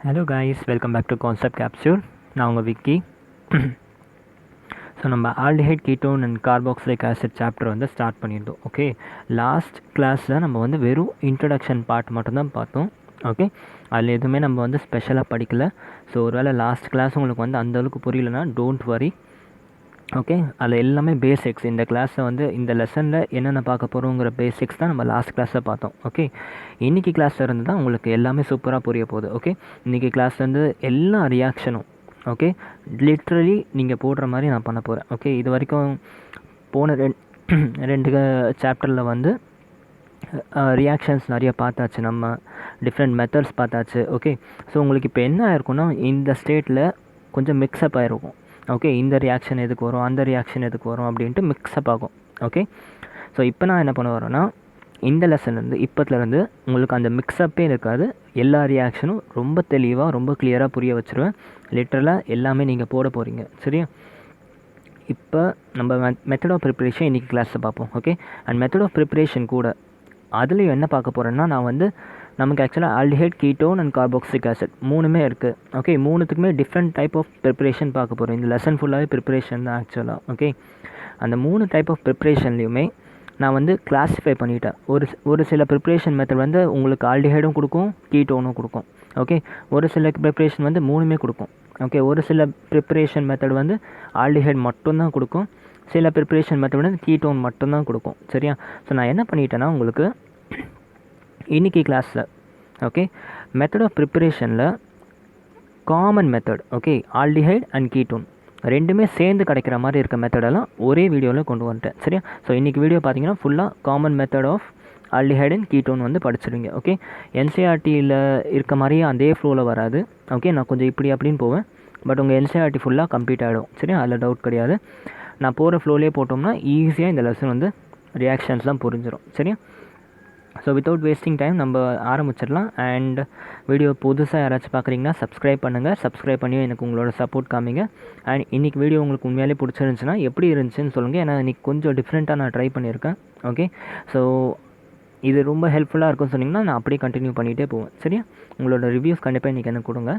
Hello guys, welcome back to concept capsule. நான் உங்கள் Vicky. So நம்ம aldehyde ketone and carboxylic acid chapter வந்து start பண்ணியிருந்தோம். ஓகே, லாஸ்ட் கிளாஸில் நம்ம வந்து வெறும் இன்ட்ரடக்ஷன் பார்ட் மட்டும்தான் பார்த்தோம். ஓகே, அதில் எதுவுமே நம்ம வந்து ஸ்பெஷலாக படிக்கலை. ஸோ ஒருவேளை லாஸ்ட் கிளாஸ் உங்களுக்கு வந்து அந்தளவுக்கு புரியலன்னா டோன்ட் வரி. ஓகே, அதில் எல்லாமே பேசிக்ஸ். இந்த கிளாஸில் வந்து இந்த லெசனில் என்னென்ன பார்க்க போகிறோங்கிற பேசிக்ஸ் தான் நம்ம லாஸ்ட் கிளாஸில் பார்த்தோம். ஓகே, இன்றைக்கி கிளாஸில் இருந்து தான் உங்களுக்கு எல்லாமே சூப்பராக புரிய போகுது. ஓகே, இன்றைக்கி கிளாஸ்லேருந்து எல்லா ரியாக்ஷனும் ஓகே லிட்ரலி நீங்கள் போடுற மாதிரி நான் பண்ண போகிறேன். ஓகே, இது வரைக்கும் போன ரெண்டு சாப்டரில் வந்து ரியாக்ஷன்ஸ் நிறைய பார்த்தாச்சு, நம்ம டிஃப்ரெண்ட் மெத்தட்ஸ் பார்த்தாச்சு. ஓகே, ஸோ உங்களுக்கு இப்போ என்ன ஆயிருக்குன்னா இந்த ஸ்டேட்டில் கொஞ்சம் மிக்ஸ்அப் ஆகிருக்கும். ஓகே, இந்த ரியாக்ஷன் எதுக்கு வரும், அந்த ரியாக்ஷன் எதுக்கு வரும் அப்படின்ட்டு மிக்ஸ்அப் ஆகும். ஓகே, ஸோ இப்போ நான் என்ன பண்ண வரேன்னா இந்த லெசன்லேருந்து இப்போத்துலேருந்து உங்களுக்கு அந்த மிக்ஸ்அப்பே இருக்காது. எல்லா ரியாக்ஷனும் ரொம்ப தெளிவாக ரொம்ப கிளியராக புரிய வச்சுருவேன். லிட்ரலாக எல்லாமே நீங்கள் போட போகிறீங்க. சரியா? இப்போ நம்ம மெத்தட் ஆஃப் ப்ரிப்ரேஷன் இன்றைக்கி கிளாஸில் பார்ப்போம். Okay, and method of preparation கூட அதுலேயும் என்ன பார்க்க போகிறேன்னா நான் வந்து நமக்கு ஆக்சுவலாக aldehyde ketone and carboxylic acid மூணுமே இருக்குது. ஓகே, மூணுத்துக்குமே டிஃப்ரெண்ட் டைப் ஆஃப் ப்ரிப்ரேஷன் பார்க்க போகிறோம். இந்த லெசன் ஃபுல்லாகவே ப்ரிப்ரேஷன் தான் ஆக்சுவலாக. ஓகே, அந்த 3 டைப் ஆஃப் ப்ரிப்ரேஷன்லேயுமே நான் வந்து கிளாஸிஃபை பண்ணிட்டேன். ஒரு சில ப்ரிப்ரேஷன் மெத்தட் வந்து உங்களுக்கு ஆல்டிஹைடும் கொடுக்கும், கீட்டோனும் கொடுக்கும். ஓகே, ஒரு சில ப்ரிப்ரேஷன் வந்து மூணுமே கொடுக்கும். ஓகே, ஒரு சில ப்ரிப்ரேஷன் மெத்தட் வந்து ஆல்டிஹைட் மட்டும்தான் கொடுக்கும், சில ப்ரிப்ரேஷன் மெத்தட் வந்து கீட்டோன் மட்டும்தான் கொடுக்கும். சரியா? ஸோ நான் என்ன பண்ணிட்டேன்னா உங்களுக்கு இன்றைக்கி கிளாஸில் ஓகே மெத்தட் ஆஃப் ப்ரிப்ரேஷனில் common method, okay aldehyde and ketone ரெண்டுமே சேர்ந்து கிடைக்கிற மாதிரி இருக்க மெத்தடெல்லாம் ஒரே வீடியோவில் கொண்டு வந்துட்டேன். சரியா? ஸோ இன்றைக்கி வீடியோ பார்த்தீங்கன்னா ஃபுல்லாக common method of aldehyde and ketone வந்து படிச்சிருவீங்க. ஓகே, என்சிஆர்டியில் இருக்க மாதிரியே அதே ஃப்ளோவில் வராது. ஓகே, நான் கொஞ்சம் இப்படி அப்படின்னு போவேன், பட் உங்கள் என்சிஆர்டி ஃபுல்லாக கம்ப்ளீட் ஆகிடும். சரியா? அதில் டவுட் கிடையாது. நான் போகிற ஃப்ளோலேயே போட்டோம்னா ஈஸியாக இந்த லெசன் வந்து ரியாக்ஷன்ஸ்லாம் புரிஞ்சிடும். சரியா? ஸோ வித்தவுட் வேஸ்டிங் டைம் நம்ம ஆரம்பிச்சிடலாம். அண்ட் வீடியோ புதுசாக யாராச்சும் பார்க்குறீங்கன்னா சப்ஸ்கிரைப் பண்ணுங்கள். சப்ஸ்கிரைப் பண்ணி எனக்கு உங்களோட சப்போர்ட் காமிங்க. அண்ட் இன்றைக்கி வீடியோ உங்களுக்கு உண்மையிலே பிடிச்சிருந்துச்சுன்னா எப்படி இருந்துச்சுன்னு சொல்லுங்கள். ஏன்னா இன்றைக்கி கொஞ்சம் டிஃப்ரெண்ட்டாக நான் ட்ரை பண்ணியிருக்கேன். ஓகே, ஸோ இது ரொம்ப ஹெல்ப்ஃபுல்லாக இருக்கும்னு சொன்னிங்கன்னா நான் அப்படியே கண்டினியூ பண்ணிகிட்டே போவேன். சரியா? உங்களோட ரிவ்யூஸ் கண்டிப்பாக இன்றைக்கி எனக்கு கொடுங்க.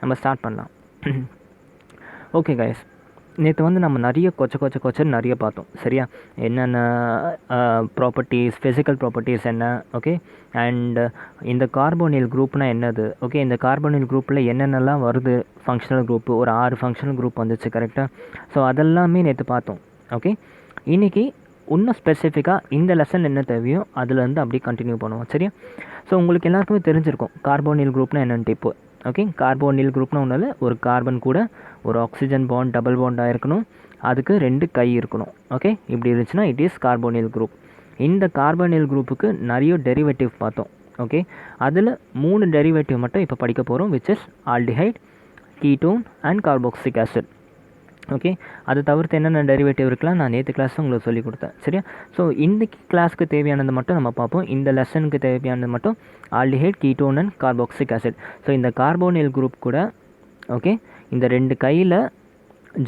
நம்ம ஸ்டார்ட் பண்ணலாம். ஓகே கைஸ், நேற்று வந்து நம்ம நிறைய கொச்சன்னு நிறைய பார்த்தோம். சரியா? என்னென்ன ப்ராப்பர்ட்டிஸ், ஃபிசிக்கல் ப்ராப்பர்ட்டிஸ் என்ன, ஓகே அண்ட் இந்த கார்போனில் குரூப்னால் என்னது, ஓகே இந்த கார்போனில் குரூப்பில் என்னென்னலாம் வருது, ஃபங்க்ஷனல் குரூப்பு ஒரு 6 ஃபங்க்ஷனல் குரூப் வந்துச்சு. கரெக்டாக? ஸோ அதெல்லாமே நேற்று பார்த்தோம். ஓகே, இன்றைக்கி இன்னும் ஸ்பெசிஃபிக்காக இந்த லெசன் என்ன தேவையோ அதுலேருந்து அப்படியே கண்டினியூ பண்ணுவோம். சரியா? ஸோ உங்களுக்கு எல்லாருக்குமே தெரிஞ்சிருக்கும் கார்போனில் குரூப்னால் என்னென்னு இப்போ. ஓகே, கார்போனில் குரூப்னா ஒன்றால் ஒரு கார்பன் கூட ஒரு ஆக்சிஜன் பாண்ட் டபுள் பாண்டாக இருக்கணும், அதுக்கு 2 கை இருக்கணும். ஓகே, இப்படி இருந்துச்சுன்னா இட் இஸ் கார்போனில் குரூப். இந்த கார்போனில் குரூப்புக்கு நிறைய டெரிவேட்டிவ் பார்த்தோம். ஓகே, அதில் 3 டெரிவேட்டிவ் மட்டும் இப்போ படிக்க போகிறோம், which is aldehyde, ketone and carboxylic acid. Okay, அது தவிர்த்து என்னென்ன டெரிவேட்டிவ் இருக்கலாம் நான் நேற்று கிளாஸ் உங்களுக்கு சொல்லிக் கொடுத்தேன். சரியா? ஸோ இன்றைக்கி கிளாஸுக்கு தேவையானது மட்டும் நம்ம பார்ப்போம். இந்த லெசனுக்கு தேவையானது மட்டும் aldehyde, ketone and carboxylic acid. So இந்த கார்போனில் குரூப் கூட ஓகே இந்த 2 கையில்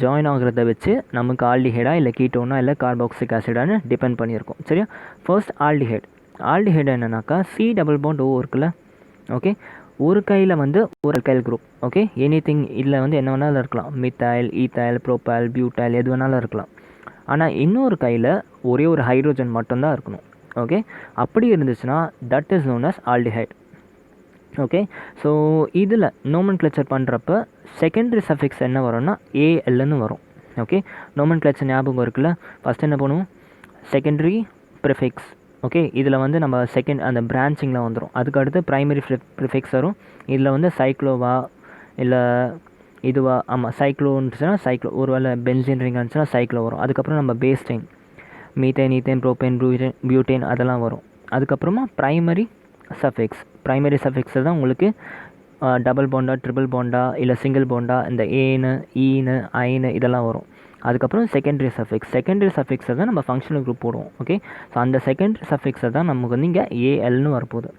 ஜாயின் ஆகிறத வச்சு நமக்கு ஆல்டிஹைடா இல்லை கீட்டோனா இல்லை கார்பாக்சிலிக் ஆசிடான்னு டிபெண்ட் பண்ணியிருக்கோம். சரியா? ஃபர்ஸ்ட் ஆல்டிஹைட் என்னன்னாக்கா C டபுள் பாண்ட் O இருக்குல்ல. ஓகே, ஒரு கையில் வந்து ஒரு அல்கைல் குரூப். ஓகே, எனிதிங் இதில் வந்து என்ன வேணாலும் இருக்கலாம், மித்தைல், ஈத்தைல், ப்ரோப்பைல், பியூட்டைல் எது வேணாலும் இருக்கலாம். ஆனால் இன்னொரு கையில் ஒரே ஒரு ஹைட்ரோஜன் மட்டும்தான் இருக்கணும். ஓகே, அப்படி இருந்துச்சுன்னா that is known as aldehyde. Okay, so இதில் நோமன்க்ளேச்சர் பண்ணுறப்ப செகண்டரி சஃபிக்ஸ் என்ன வரும்னா ALன்னு வரும். ஓகே, நோமன்க்ளேச்சர் ஞாபகம் இருக்குல்ல. ஃபஸ்ட் என்ன பண்ணுவோம், செகண்டரி ப்ரிஃபிக்ஸ். ஓகே, இதில் வந்து நம்ம செகண்ட் அந்த பிரான்ச்சிங்கில் வந்துடும். அதுக்கு அடுத்து ப்ரைமரி ப்ரிஃபிக்ஸ் வரும். இதில் வந்து சைக்ளோவா இல்லை இதுவா, ஆமாம் சைக்ளோன்னுச்சுன்னா சைக்ளோ, ஒரு வேளை பென்சின் ரிங் இருந்துச்சுன்னா சைக்ளோ வரும். அதுக்கப்புறம் நம்ம பேஸ்டைன், மீத்தேன், ஈத்தேன், ப்ரோப்பேன், பியூட்டேன் அதெல்லாம் வரும். அதுக்கப்புறமா ப்ரைமரி சஃபிக்ஸில் தான் உங்களுக்கு டபுள் பாண்டா, ட்ரிபிள் பாண்டா இல்லை சிங்கிள் பாண்டா, இந்த ஏனு, ஈனு, ஐனு இதெல்லாம் வரும். அதுக்கப்புறம் செகண்டரி சஃபிக்ஸை தான் நம்ம ஃபங்க்ஷனல் குரூப் போடுவோம். ஓகே, ஸோ அந்த செகண்டரி சஃபிக்ஸை தான் நமக்கு வந்து இங்கே ALன்னு வரப்போகுது.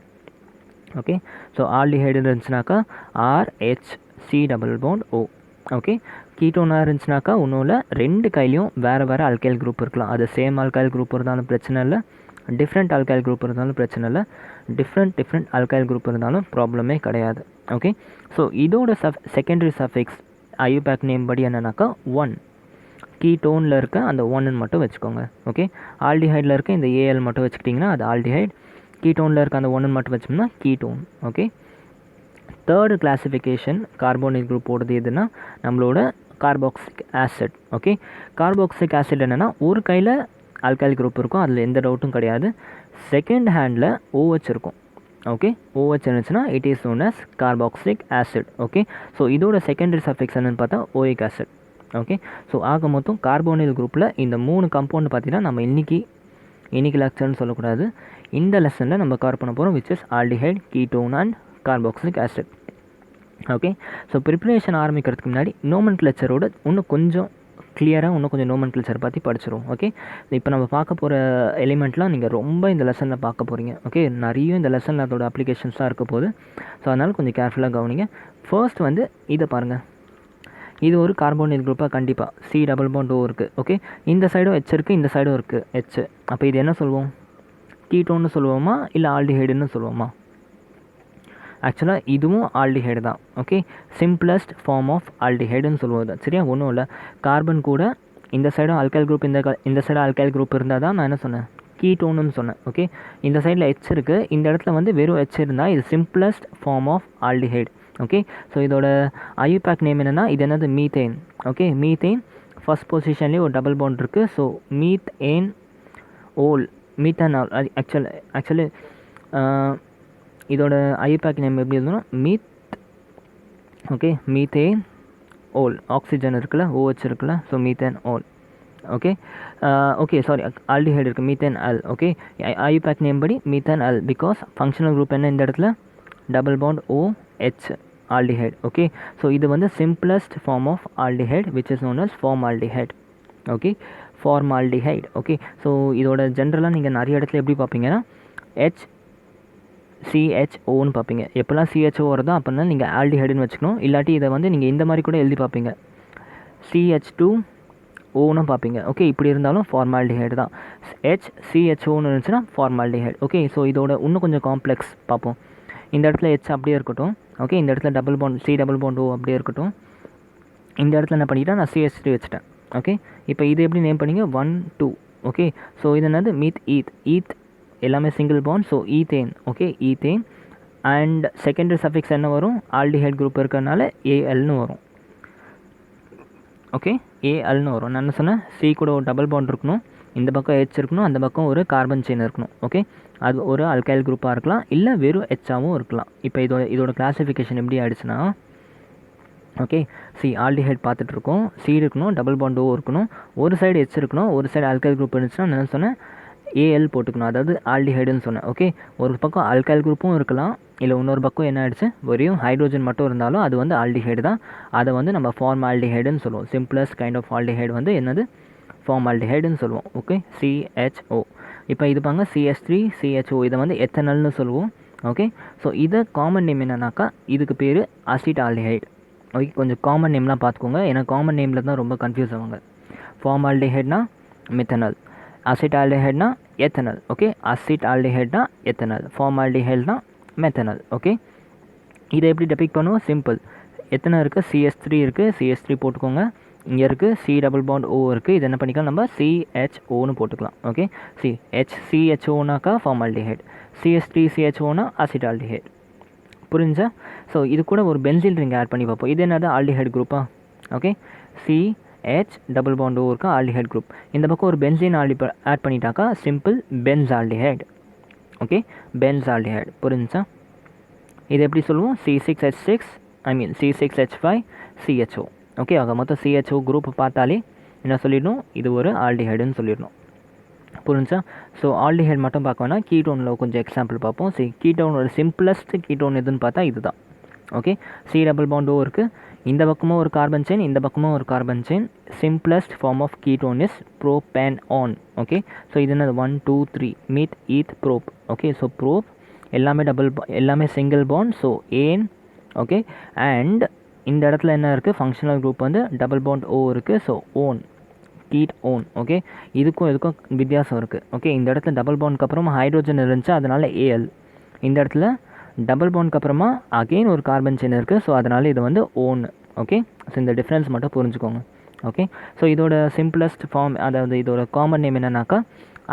ஓகே, ஸோ ஆல்டிஹைடு இருந்துச்சுனாக்கா RH C double bond O. Okay, கீட்டோனாக இருந்துச்சுனாக்கா ஒன்றும் இல்லை, 2 கையிலையும் வேறு அல்கைல் குரூப் இருக்கலாம். அது சேம் அல்கைல் குரூப் இருந்தாலும் பிரச்சனை இல்லை, டிஃப்ரெண்ட் ஆல்கைல் குரூப் இருந்தாலும் பிரச்சனை இல்லை, டிஃப்ரெண்ட் ஆல்கைல் குரூப் இருந்தாலும் ப்ராப்ளமே கிடையாது. ஓகே, ஸோ இதோட செகண்டரி சஃபிக்ஸ் IUPAC நேம் படி என்னன்னாக்கா 1. கீட்டோனில் இருக்க அந்த 1ன்னு மட்டும் வச்சுக்கோங்க. ஓகே, ஆல்டிஹைடில் இருக்க இந்த AL மட்டும் வச்சுக்கிட்டிங்கன்னா அது ஆல்டிஹைட், கீட்டோனில் இருக்க அந்த 1ன்னு மட்டும் வச்சோம்னா ketone. Okay, third classification carbonyl group ஓடுது எதுனா நம்மளோட carboxylic acid. Okay, carboxylic acid என்னென்னா ஒரு கையில் ஆல்கைல் குரூப் இருக்கும், அதில் எந்த டவுட்டும் கிடையாது. செகண்ட் ஹேண்டில் OH இருக்கும். ஓகே, OH இருந்துச்சுன்னா it is known as carboxylic acid. Okay, so இதோட செகண்டரி சஃபிக்ஸ் என்னென்னு பார்த்தா ஓயிக் ஆசிட். ஓகே, ஸோ ஆக மொத்தம் கார்போனில் குரூப்பில் இந்த 3 கம்பவுண்ட் பார்த்தீங்கன்னா நம்ம இன்றைக்கி லெக்சர்னு சொல்லக்கூடாது, இந்த லெசனில் நம்ம கவர் பண்ண போகிறோம், which is aldehyde, ketone and carboxylic acid. Okay, so preparation ஆரம்பிக்கிறதுக்கு முன்னாடி நோமன்க்ளேச்சரோட இன்னும் கொஞ்சம் கிளியராக இன்னும் கொஞ்சம் நோமன்க்ளேச்சர் பற்றி படிச்சிடும். ஓகே, இப்போ நம்ம பார்க்க போகிற எலிமெண்ட்லாம் நீங்கள் ரொம்ப இந்த லெசனில் பார்க்க போகிறீங்க. ஓகே, நிறைய இந்த லெசனில் அதோட அப்ளிகேஷன்ஸ்லாம் இருக்க போகுது. ஸோ அதனால் கொஞ்சம் கேர்ஃபுல்லாக கவனிங்க. ஃபர்ஸ்ட் வந்து இதை பாருங்கள், இது ஒரு கார்போனில் குரூப்பாக கண்டிப்பாக C+O இருக்குது. ஓகே, இந்த சைடும் H இருக்குது, இந்த சைடும் இருக்குது H. அப்போ இது என்ன சொல்லுவோம், கீட்டோன்னு சொல்லுவோமா இல்லை ஆல்டிஹைடுன்னு சொல்லுவோமா? ஆக்சுவலாக இதுவும் ஆல்டிஹைடு தான். ஓகே, சிம்பிளஸ்ட் ஃபார்ம் ஆஃப் ஆல்டிஹைடுன்னு சொல்லுவது. சரியா, ஒன்றும் இல்லை, கார்பன் கூட இந்த சைடும் ஆல்கைல் குரூப், இந்த சைடு ஆல்கைல் குரூப் இருந்தால் தான் நான் என்ன சொன்னேன், கீட்டோன்னு சொன்னேன். ஓகே, இந்த சைடில் H இருக்குது, இந்த இடத்துல வந்து வெறும் H இருந்தால் இது simplest form of aldehyde. Okay, so இதோட IUPAC நேம் என்னென்னா இது என்னது மீத்தேன். ஓகே, மீத்தேன் ஃபர்ஸ்ட் பொசிஷன்லேயே ஒரு டபுள் பாண்ட் இருக்குது. So methane ol, methanol. Actually இதோட IUPAC நேம் எப்படி இருந்தோம்னா ஓகே, மீத்தேன் ஓல். ஆக்சிஜன் இருக்குல்ல, OH இருக்குல்ல, so methane ol. Okay, sorry, aldehyde இருக்குது, methane al. Okay, IUPAC name படி methane al, because functional group என்ன இந்த இடத்துல double bond OH, aldehyde. Okay, so இது வந்து simplest form of aldehyde which is known as formaldehyde. Okay, formaldehyde. Okay, so இதோட ஜென்ரலாக நீங்கள் நிறைய இடத்துல எப்படி பார்ப்பீங்கன்னா HCHOன்னு பார்ப்பீங்க. எப்போல்லாம் CHO வருதோ அப்போனா நீங்கள் ஆல்டிஹைடுன்னு வச்சுக்கணும். இல்லாட்டி இதை வந்து நீங்கள் இந்த மாதிரி கூட எழுதி பார்ப்பீங்க, CH2Oன்னு பார்ப்பீங்க. ஓகே, இப்படி இருந்தாலும் ஃபார்மால்டிஹைடு தான். HCHOன்னு இருந்துச்சுன்னா ஃபார்மால்டிஹைடு. ஓகே, ஸோ இதோட இன்னும் கொஞ்சம் காம்ப்ளெக்ஸ் பார்ப்போம். இந்த இடத்துல H அப்படியே இருக்கட்டும். ஓகே, இந்த இடத்துல டபுள் பாண்ட் C+O அப்படியே இருக்கட்டும். இந்த இடத்துல என்ன பண்ணிட்டேன், நான் CH3 வச்சுட்டேன். ஓகே, இப்போ இது எப்படி நேம் பண்ணிங்க, 1 2. ஓகே, ஸோ இது என்னது ஈத் எல்லாமே single bond. So ethane. Okay, ethane and secondary suffix என்ன வரும், ஆல்டிஹைட் குரூப் இருக்கிறதுனால ALன்னு வரும். ஓகே, ALன்னு வரும். நான் என்ன சொன்னேன், C கூட ஒரு டபுள் பாண்ட் இருக்கணும், இந்த பக்கம் H இருக்கணும், அந்த பக்கம் ஒரு கார்பன் செயின் இருக்கணும். ஓகே, அது ஒரு ஆல்கைல் குரூப்பாக இருக்கலாம், இல்லை வெறும் Hஆகவும் இருக்கலாம். இப்போ இதோட கிளாஸிஃபிகேஷன் எப்படி ஆகிடுச்சுன்னா, ஓகே, ஆல்டிஹைட் பார்த்துட்ருக்கோம், C இருக்கணும், டபுள் பாண்ட் O இருக்கணும், ஒரு சைடு H இருக்கணும், ஒரு சைடு ஆல்கைல் குரூப் இருந்துச்சுன்னா நான் சொன்னேன் AL போட்டுக்கணும், அதாவது ஆல்டிஹைடுன்னு சொன்னேன். ஓகே, ஒரு பக்கம் ஆல்கைல் குரூப்பும் இருக்கலாம், இல்லை இன்னொரு பக்கம் என்ன ஆகிடுச்சு வெறும் ஹைட்ரோஜன் மட்டும் இருந்தாலும் அது வந்து ஆல்டிஹைடு தான். அதை வந்து நம்ம ஃபார்மால்டிஹைடுன்னு சொல்லுவோம். சிம்பிளஸ்ட் கைண்ட் ஆஃப் ஆல்டிஹைடு வந்து என்னது, ஃபார்மால்டிஹைடுன்னு சொல்லுவோம். Okay, CHO. இப்போ இது பாங்க CH3 CHO, இதை வந்து எத்தனல்னு சொல்லுவோம். ஓகே, ஸோ இதை காமன் நேம் என்னன்னாக்கா இதுக்கு பேர் அசிட்டால்டிஹைடு. ஓகே, கொஞ்சம் காமன் நேம்லாம் பார்த்துக்கோங்க, ஏன்னா காமன் நேமில் தான் ரொம்ப கன்ஃபியூஸ் ஆவாங்க. ஃபார்மால்டிஹைட்னா மித்தனால், அசிட்டால்டிஹைட்னா எத்தனால். ஓகே, அசிட்டால்டிஹைட்னா எத்தனால், ஃபார்மால்டிஹைட்னா மெத்தனால். ஓகே, இதை எப்படி டெபிக் பண்ணுவோம், சிம்பிள். எத்தனை இருக்குது, CH3 இருக்குது, CH3 போட்டுக்கோங்க. இங்கே இருக்குது C+O இருக்குது, இது என்ன பண்ணிக்கலாம் நம்ம CHOன்னு போட்டுக்கலாம். ஓகே, HCHOனாக்கா ஃபார்மால்டிஹைட், CH3 CHOனா அசிட்டால்டிஹைட். புரிஞ்சா? ஸோ இது கூட ஒரு பென்சில் ரிங் ஆட் பண்ணி பார்ப்போம். இது என்னது ஆல்டிஹைட் குரூப்பா? ஓகே, CH+O இருக்கா ஆல்டிஹைட் குரூப். இந்த பக்கம் ஒரு பென்சின் ஆட் பண்ணிட்டாக்கா சிம்பிள் பென்சால்டிஹைட். Okay, benzaldehyde. புரிஞ்சா? இது எப்படி சொல்லுவோம், C6H5CHO. ஓகே, ஆக மொத்தம் CHO குரூப் பார்த்தாலே என்ன சொல்லிடணும், இது ஒரு ஆல்டிஹைடுன்னு சொல்லிடணும். புரிஞ்சா? ஸோ ஆல்டிஹைட் மட்டும் பார்க்க வேணாம், கீட்டோனில் கொஞ்சம் எக்ஸாம்பிள் பார்ப்போம். கீட்டோனோட சிம்பிளஸ்ட் கீட்டோன் எதுன்னு பார்த்தா இது தான். ஓகே, C+O இருக்குது, இந்த பக்கமும் ஒரு கார்பன் செயின், இந்த பக்கமும் ஒரு carbon chain. Simplest form of ketone is propanone. Okay, so இது என்னது 1 2 3 meth eth prop. Okay, so prop எல்லாமே single bond, so ane. Okay, and இந்த இடத்துல என்ன இருக்குது, ஃபங்க்ஷனல் குரூப் வந்து டபுள் பாண்ட் O இருக்குது, so one. Ket one. Okay, இதுக்கும் வித்தியாசம் இருக்குது. ஓகே, இந்த இடத்துல டபுள் பாண்டுக்கு அப்புறமா ஹைட்ரோஜன் இருந்துச்சு, அதனால் ஏஎல். இந்த இடத்துல டபுள் பாண்டுக்கு அப்புறமா அகெயின் ஒரு கார்பன் செயின் இருக்குது, ஸோ அதனால் இது வந்து ஓன். ஓகே, ஸோ இந்த டிஃப்ரென்ஸ் மட்டும் புரிஞ்சுக்கோங்க. ஓகே, ஸோ இதோட சிம்பிளஸ்ட் ஃபார்ம், அதாவது இதோட காமன் நேம் என்னன்னாக்கா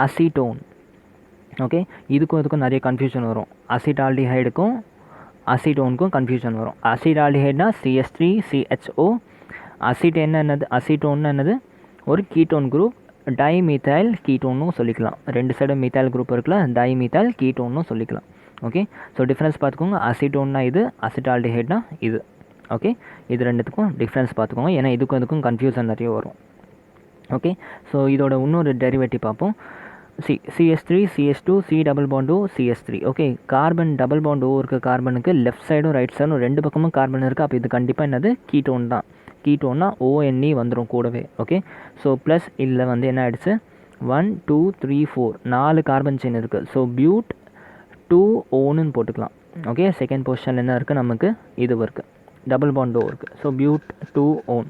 அசிட்டோன். ஓகே, இதுக்கும் நிறைய கன்ஃபியூஷன் வரும். அசிட்டால்டிஹைடுக்கும் அசிட்டோனுக்கும் கன்ஃபியூஷன் வரும். அசிட்டால்டிஹைட்னா CH3CHO. அசிட்டோன் என்னது ஒரு கீட்டோன் குரூப், டைமீத்தைல் கீட்டோன்னு சொல்லிக்கலாம். ரெண்டு சைடும் மீத்தைல் குரூப் இருக்குல்ல, டைமீத்தைல் கீட்டோன்னு சொல்லிக்கலாம். ஓகே, ஸோ டிஃப்ரென்ஸ் பார்த்துக்கோங்க. அசிட்டோன்னா இது, அசிட்டால்டிஹைட்னா இது. ஓகே, இது ரெண்டுத்துக்கும் டிஃப்ரென்ஸ் பார்த்துக்கோங்க, ஏன்னா இதுக்கும் கன்ஃபியூஷன் நிறைய வரும். ஓகே, ஸோ இதோட இன்னொரு டெரிவேட்டிவ் பார்ப்போம். CH3 CH2 C double bond CH3. Okay, carbon double bond இருக்க கார்பனுக்கு லெஃப்ட் சைடும் ரைட் சைடும் ரெண்டு பக்கமும் கார்பன் இருக்குது. அப்போ இது கண்டிப்பாக என்னது கீட்டோன் தான். கீட்டோன்னா ONE வந்துடும் கூடவே. ஓகே, ஸோ ப்ளஸ் இதில் வந்து என்ன ஆகிடுச்சு 1 2 3 4 4 கார்பன் செயின் இருக்குது. ஸோ பியூட் 2 ஓன்னு போட்டுக்கலாம். ஓகே, செகண்ட் பொசிஷனில் என்ன இருக்குது நமக்கு இது இருக்குது, டபுள் பாண்டு இருக்குது. So but 2 one.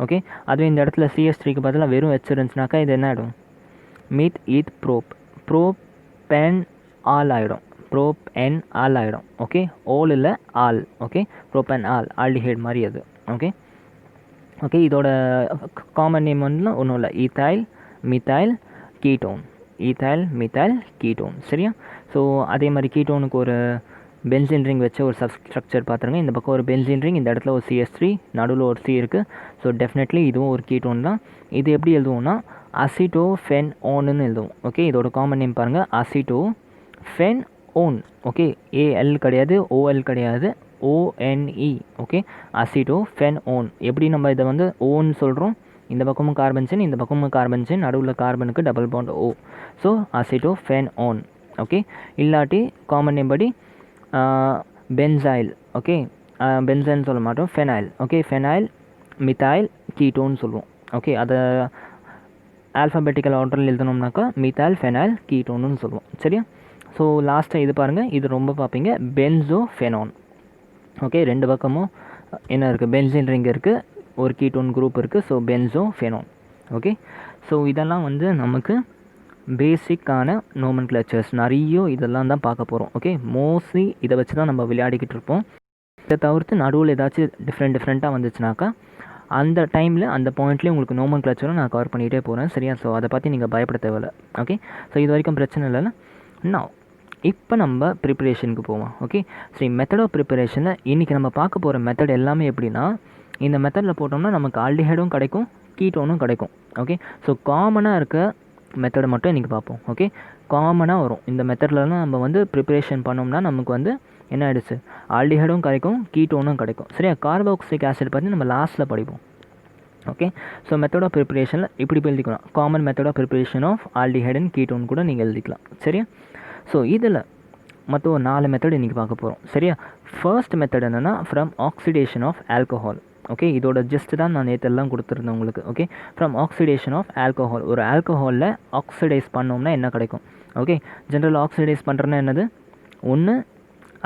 ஓகே, அதுவே இந்த இடத்துல CH3க்கு பதிலாக வெறும் வச்சுருந்துச்சுனாக்கா இது என்ன ஆகிடும், மீத் ஈத் ப்ரோப்பென் ஆல் ஆகிடும். ப்ரோப்பென் ஆல் ஆகிடும். ஓகே, ஓல் இல்லை ஆல். ஓகே, ப்ரோப்பென் ஆல் ஆல்டிஹைட் மாதிரி அது. ஓகே, ஓகே, இதோட காமன் நேம் வந்து ஒன்றும் இல்லை, ethyl methyl ketone. Ethyl methyl ketone. சரியா? ஸோ அதே மாதிரி கீட்டோனுக்கு ஒரு பென்சின் ரிங் வச்ச ஒரு சப்ஸ்ட்ரக்சர் பார்த்துருங்க. இந்த பக்கம் ஒரு பென்சின் ரிங், இந்த இடத்துல ஒரு CH3, நடுவில் ஒரு C இருக்குது. ஸோ டெஃபினெட்லி இதுவும் ஒரு கீட்டோன் தான். இது எப்படி எழுதுவோம்னா அசிட்டோ ஃபென் ஓன்னு எழுதுவோம். ஓகே, இதோட காமன் நேம் பாருங்கள், acetophenone. Okay, AL கிடையாது, OL கிடையாது, ONE. Okay, acetophenone. எப்படி நம்ம இதை வந்து ஓன் சொல்கிறோம், இந்த பக்கமும் கார்பன் செயின், இந்த பக்கமும் கார்பன் செயின், நடுவில் கார்பனுக்கு double bond O. So acetophenone. Okay, இல்லாட்டி காமன் நேம் படி பென்சைல். ஓகே, பென்சைல்னு சொல்ல மாட்டோம், ஃபெனைல். ஓகே, ஃபெனைல் மித்தைல் கீட்டோன்னு சொல்லுவோம். ஓகே, அதை ஆல்ஃபபெட்டிக்கல் ஆர்டரில் எழுதணும்னாக்கா மித்தைல் ஃபெனைல் கீட்டோன்னு சொல்லுவோம். சரியா? ஸோ லாஸ்ட்டாக இது பாருங்கள், இது ரொம்ப பார்ப்பீங்க, பென்சோஃபெனான். ஓகே, ரெண்டு பக்கமும் என்ன இருக்குது, பென்சின் ரிங் இருக்குது, ஒரு கீட்டோன் குரூப் இருக்குது. ஸோ பென்சோஃபெனான். ஓகே, ஸோ இதெல்லாம் வந்து நமக்கு பேசிக்கான நோமன்க்ளேச்சர்ஸ். நிறைய இதெல்லாம் தான் பார்க்க போகிறோம். ஓகே, மோஸ்ட்லி இதை வச்சு தான் நம்ம விளையாடிக்கிட்டு இருப்போம். இதை தவிர்த்து நடுவில் ஏதாச்சும் டிஃப்ரெண்ட்டாக வந்துச்சுனாக்கா அந்த டைமில் அந்த பாயிண்ட்லேயே உங்களுக்கு நோமன்க்ளேச்சரும் நான் கவர் பண்ணிகிட்டே போகிறேன். சரியா? ஸோ அதை பற்றி நீங்கள் பயப்பட தேவையில்லை. ஓகே, ஸோ இது வரைக்கும் பிரச்சனை இல்லைல்ல. நான் இப்போ நம்ம ப்ரிப்பரேஷனுக்கு போவோம். ஓகே, சரி, மெத்தட் ஆஃப் ப்ரிப்பரேஷனில் இன்றைக்கி நம்ம பார்க்க போகிற மெத்தட் எல்லாமே எப்படின்னா, இந்த மெத்தடில் போட்டோம்னா நமக்கு ஆல்டிஹைடும் கிடைக்கும், கீட்டோனும் கிடைக்கும். ஓகே, ஸோ காமனாக இருக்க மெத்தடை மட்டும் இன்றைக்கி பார்ப்போம். ஓகே, காமனாக வரும் இந்த மெத்தட்லலாம் நம்ம வந்து ப்ரிப்பரேஷன் பண்ணோம்னா நமக்கு வந்து என்ன ஆகிடுச்சு, ஆல்டிஹைடும் கிடைக்கும், கீட்டோனும் கிடைக்கும். சரியா? கார்பாக்சிலிக் ஆசிட் பற்றி நம்ம லாஸ்ட்டில் படிப்போம். ஓகே, ஸோ மெத்தட் ஆஃப் ப்ரிப்பரேஷனில் இப்படி எழுதிக்கலாம், common method of preparation of aldehyde and ketone கூட நீங்கள் எழுதிக்கலாம். சரியா? ஸோ இதில் மொத்தம் ஒரு 4 மெத்தட் இன்றைக்கி பார்க்க போகிறோம். சரியா? ஃபர்ஸ்ட் மெத்தட் என்னென்னா from oxidation of alcohol. Okay, இதோட ஜஸ்ட் தான் நான் நேற்றெல்லாம் கொடுத்துருந்தேன் உங்களுக்கு. Okay, from oxidation of alcohol. ஒரு ஆல்கஹாலில் ஆக்சிடைஸ் பண்ணோம்னா என்ன கிடைக்கும்? ஓகே, ஜென்ரல் ஆக்சிடைஸ் பண்ணுறதுனா என்னது, ஒன்று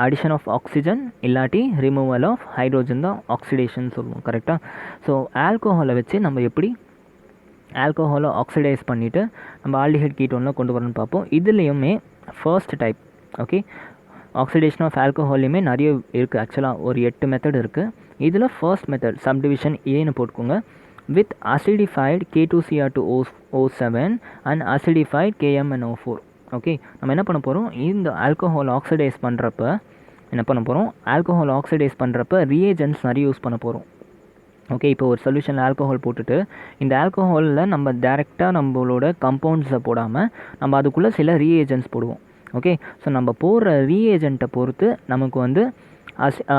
அடிஷன் ஆஃப் ஆக்சிஜன், இல்லாட்டி ரிமூவல் ஆஃப் ஹைட்ரோஜன் தான் ஆக்சிடேஷன் சொல்லுவோம். கரெக்டாக? ஸோ ஆல்கஹாலை வச்சு நம்ம எப்படி ஆல்கஹாலை ஆக்சிடைஸ் பண்ணிவிட்டு நம்ம ஆல்டிஹைட் கீட்டோனில் கொண்டு வரணும்னு பார்ப்போம். இதுலேயுமே first type. Okay, oxidation of ஆல்கஹால்லையுமே நிறைய இருக்குது. ஆக்சுவலாக ஒரு 8 மெத்தட் இருக்குது. இதில் ஃபர்ஸ்ட் மெத்தட் சப்டிவிஷன் ஏன்னு போட்டுக்கோங்க, with acidified K2Cr2O7 and acidified KMnO4. Okay, நம்ம என்ன பண்ண போகிறோம், இந்த ஆல்கஹால் ஆக்சிடைஸ் பண்ணுறப்ப என்ன பண்ண போகிறோம், ஆல்கஹால் ஆக்சிடைஸ் பண்ணுறப்ப ரியேஜென்ட்ஸ் நிறைய யூஸ் பண்ண போகிறோம். ஓகே, இப்போ ஒரு சொல்யூஷனில் ஆல்கஹால் போட்டுட்டு இந்த ஆல்கஹாலில் நம்ம டேரெக்டாக நம்மளோட கம்பவுண்ட்ஸை போடாமல் நம்ம அதுக்குள்ளே சில ரீஏஜென்ட்ஸ் போடுவோம். ஓகே, ஸோ நம்ம போடுற ரீஏஜென்ட்டை பொறுத்து நமக்கு வந்து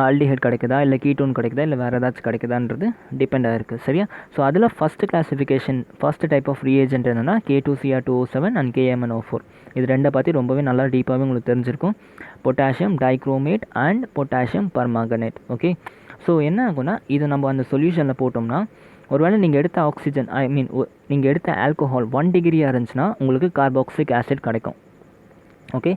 ஆல்டிஹைட் கிடைக்குதா, இல்லை கீட்டோன் கிடைக்குதா, இல்லை வேறு ஏதாச்சும் கிடைக்குதான்றது டிபெண்ட் ஆகிருக்கு. சரியா? ஸோ அதில் first classification, first type of reagent என்னென்னா K2Cr2O7 அண்ட் KMnO4. இது ரெண்டை பற்றி ரொம்பவே நல்லா டீப்பாகவே உங்களுக்கு தெரிஞ்சிருக்கும். Potassium dichromate and potassium permanganate. Okay, so என்ன ஆகும்னா இது நம்ம அந்த சொல்யூஷனில் போட்டோம்னா ஒருவேளை நீங்கள் எடுத்த ஆக்சிஜன் நீங்கள் எடுத்த ஆல்கஹால் 1 டிகிரியாக இருந்துச்சுன்னா உங்களுக்கு கார்பாக்சிலிக் ஆசிட் கிடைக்கும். ஓகே,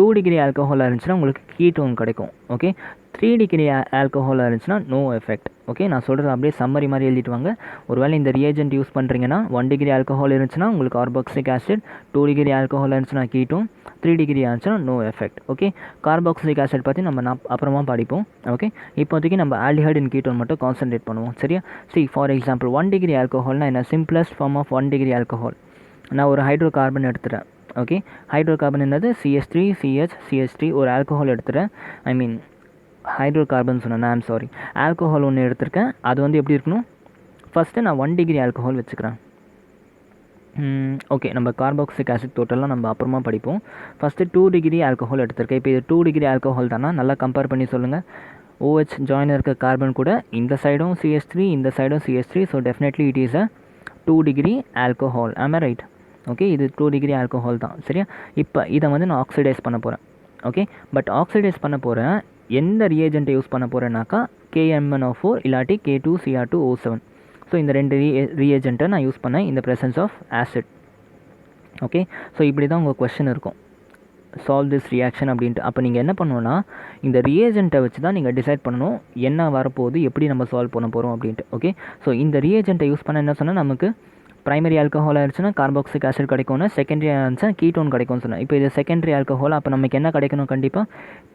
2 டிகிரி ஆல்கஹாலாக இருந்துச்சுன்னா உங்களுக்கு கீட்டோன் கிடைக்கும். ஓகே, 3 டிகிரி ஆல்கஹாலாக இருந்துச்சுன்னா நோ எஃபெக்ட். ஓகே, நான் சொல்கிறது அப்படியே சம்மரி மாதிரி எழுதிட்டு வாங்க. ஒருவேளை இந்த ரியேஜென்ட் யூஸ் பண்ணுறீங்கன்னா 1 டிகிரி ஆல்கஹால் இருந்துச்சுன்னா உங்களுக்கு கார்பாக்சிலிக் ஆசிட், 2 டிகிரி ஆல்கஹால் இருந்துச்சுன்னா கீட்டோன், 3 டிகிரி ஆச்சுன்னா no effect. Okay, carboxylic acid பற்றி நம்ம அப்புறமா படிப்போம். ஓகே, இப்போதைக்கு நம்ம ஆல்டிஹைட் அண்ட் கீட்டோன் மட்டும் கான்சன்ட்ரேட் பண்ணுவோம். சரியா? ஃபார் எக்ஸாம்பிள் 1 டிகிரி ஆல்கஹால்னா என்ன? Simplest form of 1 degree alcohol. நான் ஒரு ஹைட்ரோ கார்பன் எடுத்துகிறேன். ஓகே, ஹைட்ரோ கார்பன் என்னது? CH3 CH CH3 ஒரு ஆல்கஹால் எடுத்துகிறேன். ஐ மீன் ஹைட்ரோ கார்பன் சொன்னேன், ஐம் சாரி. ஆல்கஹால் ஒன்று எடுத்திருக்கேன். அது வந்து எப்படி இருக்கணும்? ஃபஸ்ட்டு நான் 1 டிகிரி ஆல்கஹால் வச்சுக்கிறேன். ஓகே, நம்ம கார்பாக்சிலிக் ஆசிட் டோட்டலாக நம்ம அப்புறமா படிப்போம். ஃபஸ்ட்டு 2 டிகிரி ஆல்கஹால் எடுத்திருக்கேன். இப்போ இது 2 டிகிரி ஆல்கஹால் தானா? நல்லா கம்பேர் பண்ணி சொல்லுங்கள். OH ஜாயின் இருக்க கார்பன் கூட இந்த சைடும் CH3, இந்த சைடும் CH3. So definitely it is a 2 degree alcohol. ஆம் ஐ ரைட்? ஓகே, இது 2 டிகிரி ஆல்கஹால் தான். சரியா? இப்போ இதை வந்து நான் ஆக்சிடைஸ் பண்ண போகிறேன். ஓகே, பட் ஆக்சிடைஸ் பண்ண போகிறேன் எந்த ரியேஜென்ட்டை யூஸ் பண்ண போகிறேன்னாக்கா KMnO4 இல்லாட்டி K2Cr2O7. ஸோ இந்த 2 ரியேஜென்ட்டை நான் யூஸ் பண்ணேன் இந்த presence of acid. Okay, so இப்படி தான் உங்கள் கொஸ்டின் இருக்கும், சால்வ் திஸ் ரியாக்ஷன் அப்படின்ட்டு. அப்போ நீங்கள் என்ன பண்ணணும்னா இந்த ரியேஜென்ட்டை வச்சு தான் நீங்கள் டிசைட் பண்ணணும் என்ன வரப்போகுது, எப்படி நம்ம சால்வ் பண்ண போகிறோம் அப்படின்ட்டு. ஓகே, ஸோ இந்த ரியேஜென்ட்டை யூஸ் பண்ண என்ன சொன்னால் நமக்கு ப்ரைமரி ஆல்கஹாலாக இருந்துச்சுன்னா கார்பாக்சிலிக் ஆசிட் கிடைக்கும்னா, செகண்டரி இருந்துச்சுன்னா கீட்டோன் கிடைக்கும்னு சொன்னேன். இப்போ இது செகண்டரி ஆல்கஹால், அப்போ நமக்கு என்ன கிடைக்கணும்? கண்டிப்பாக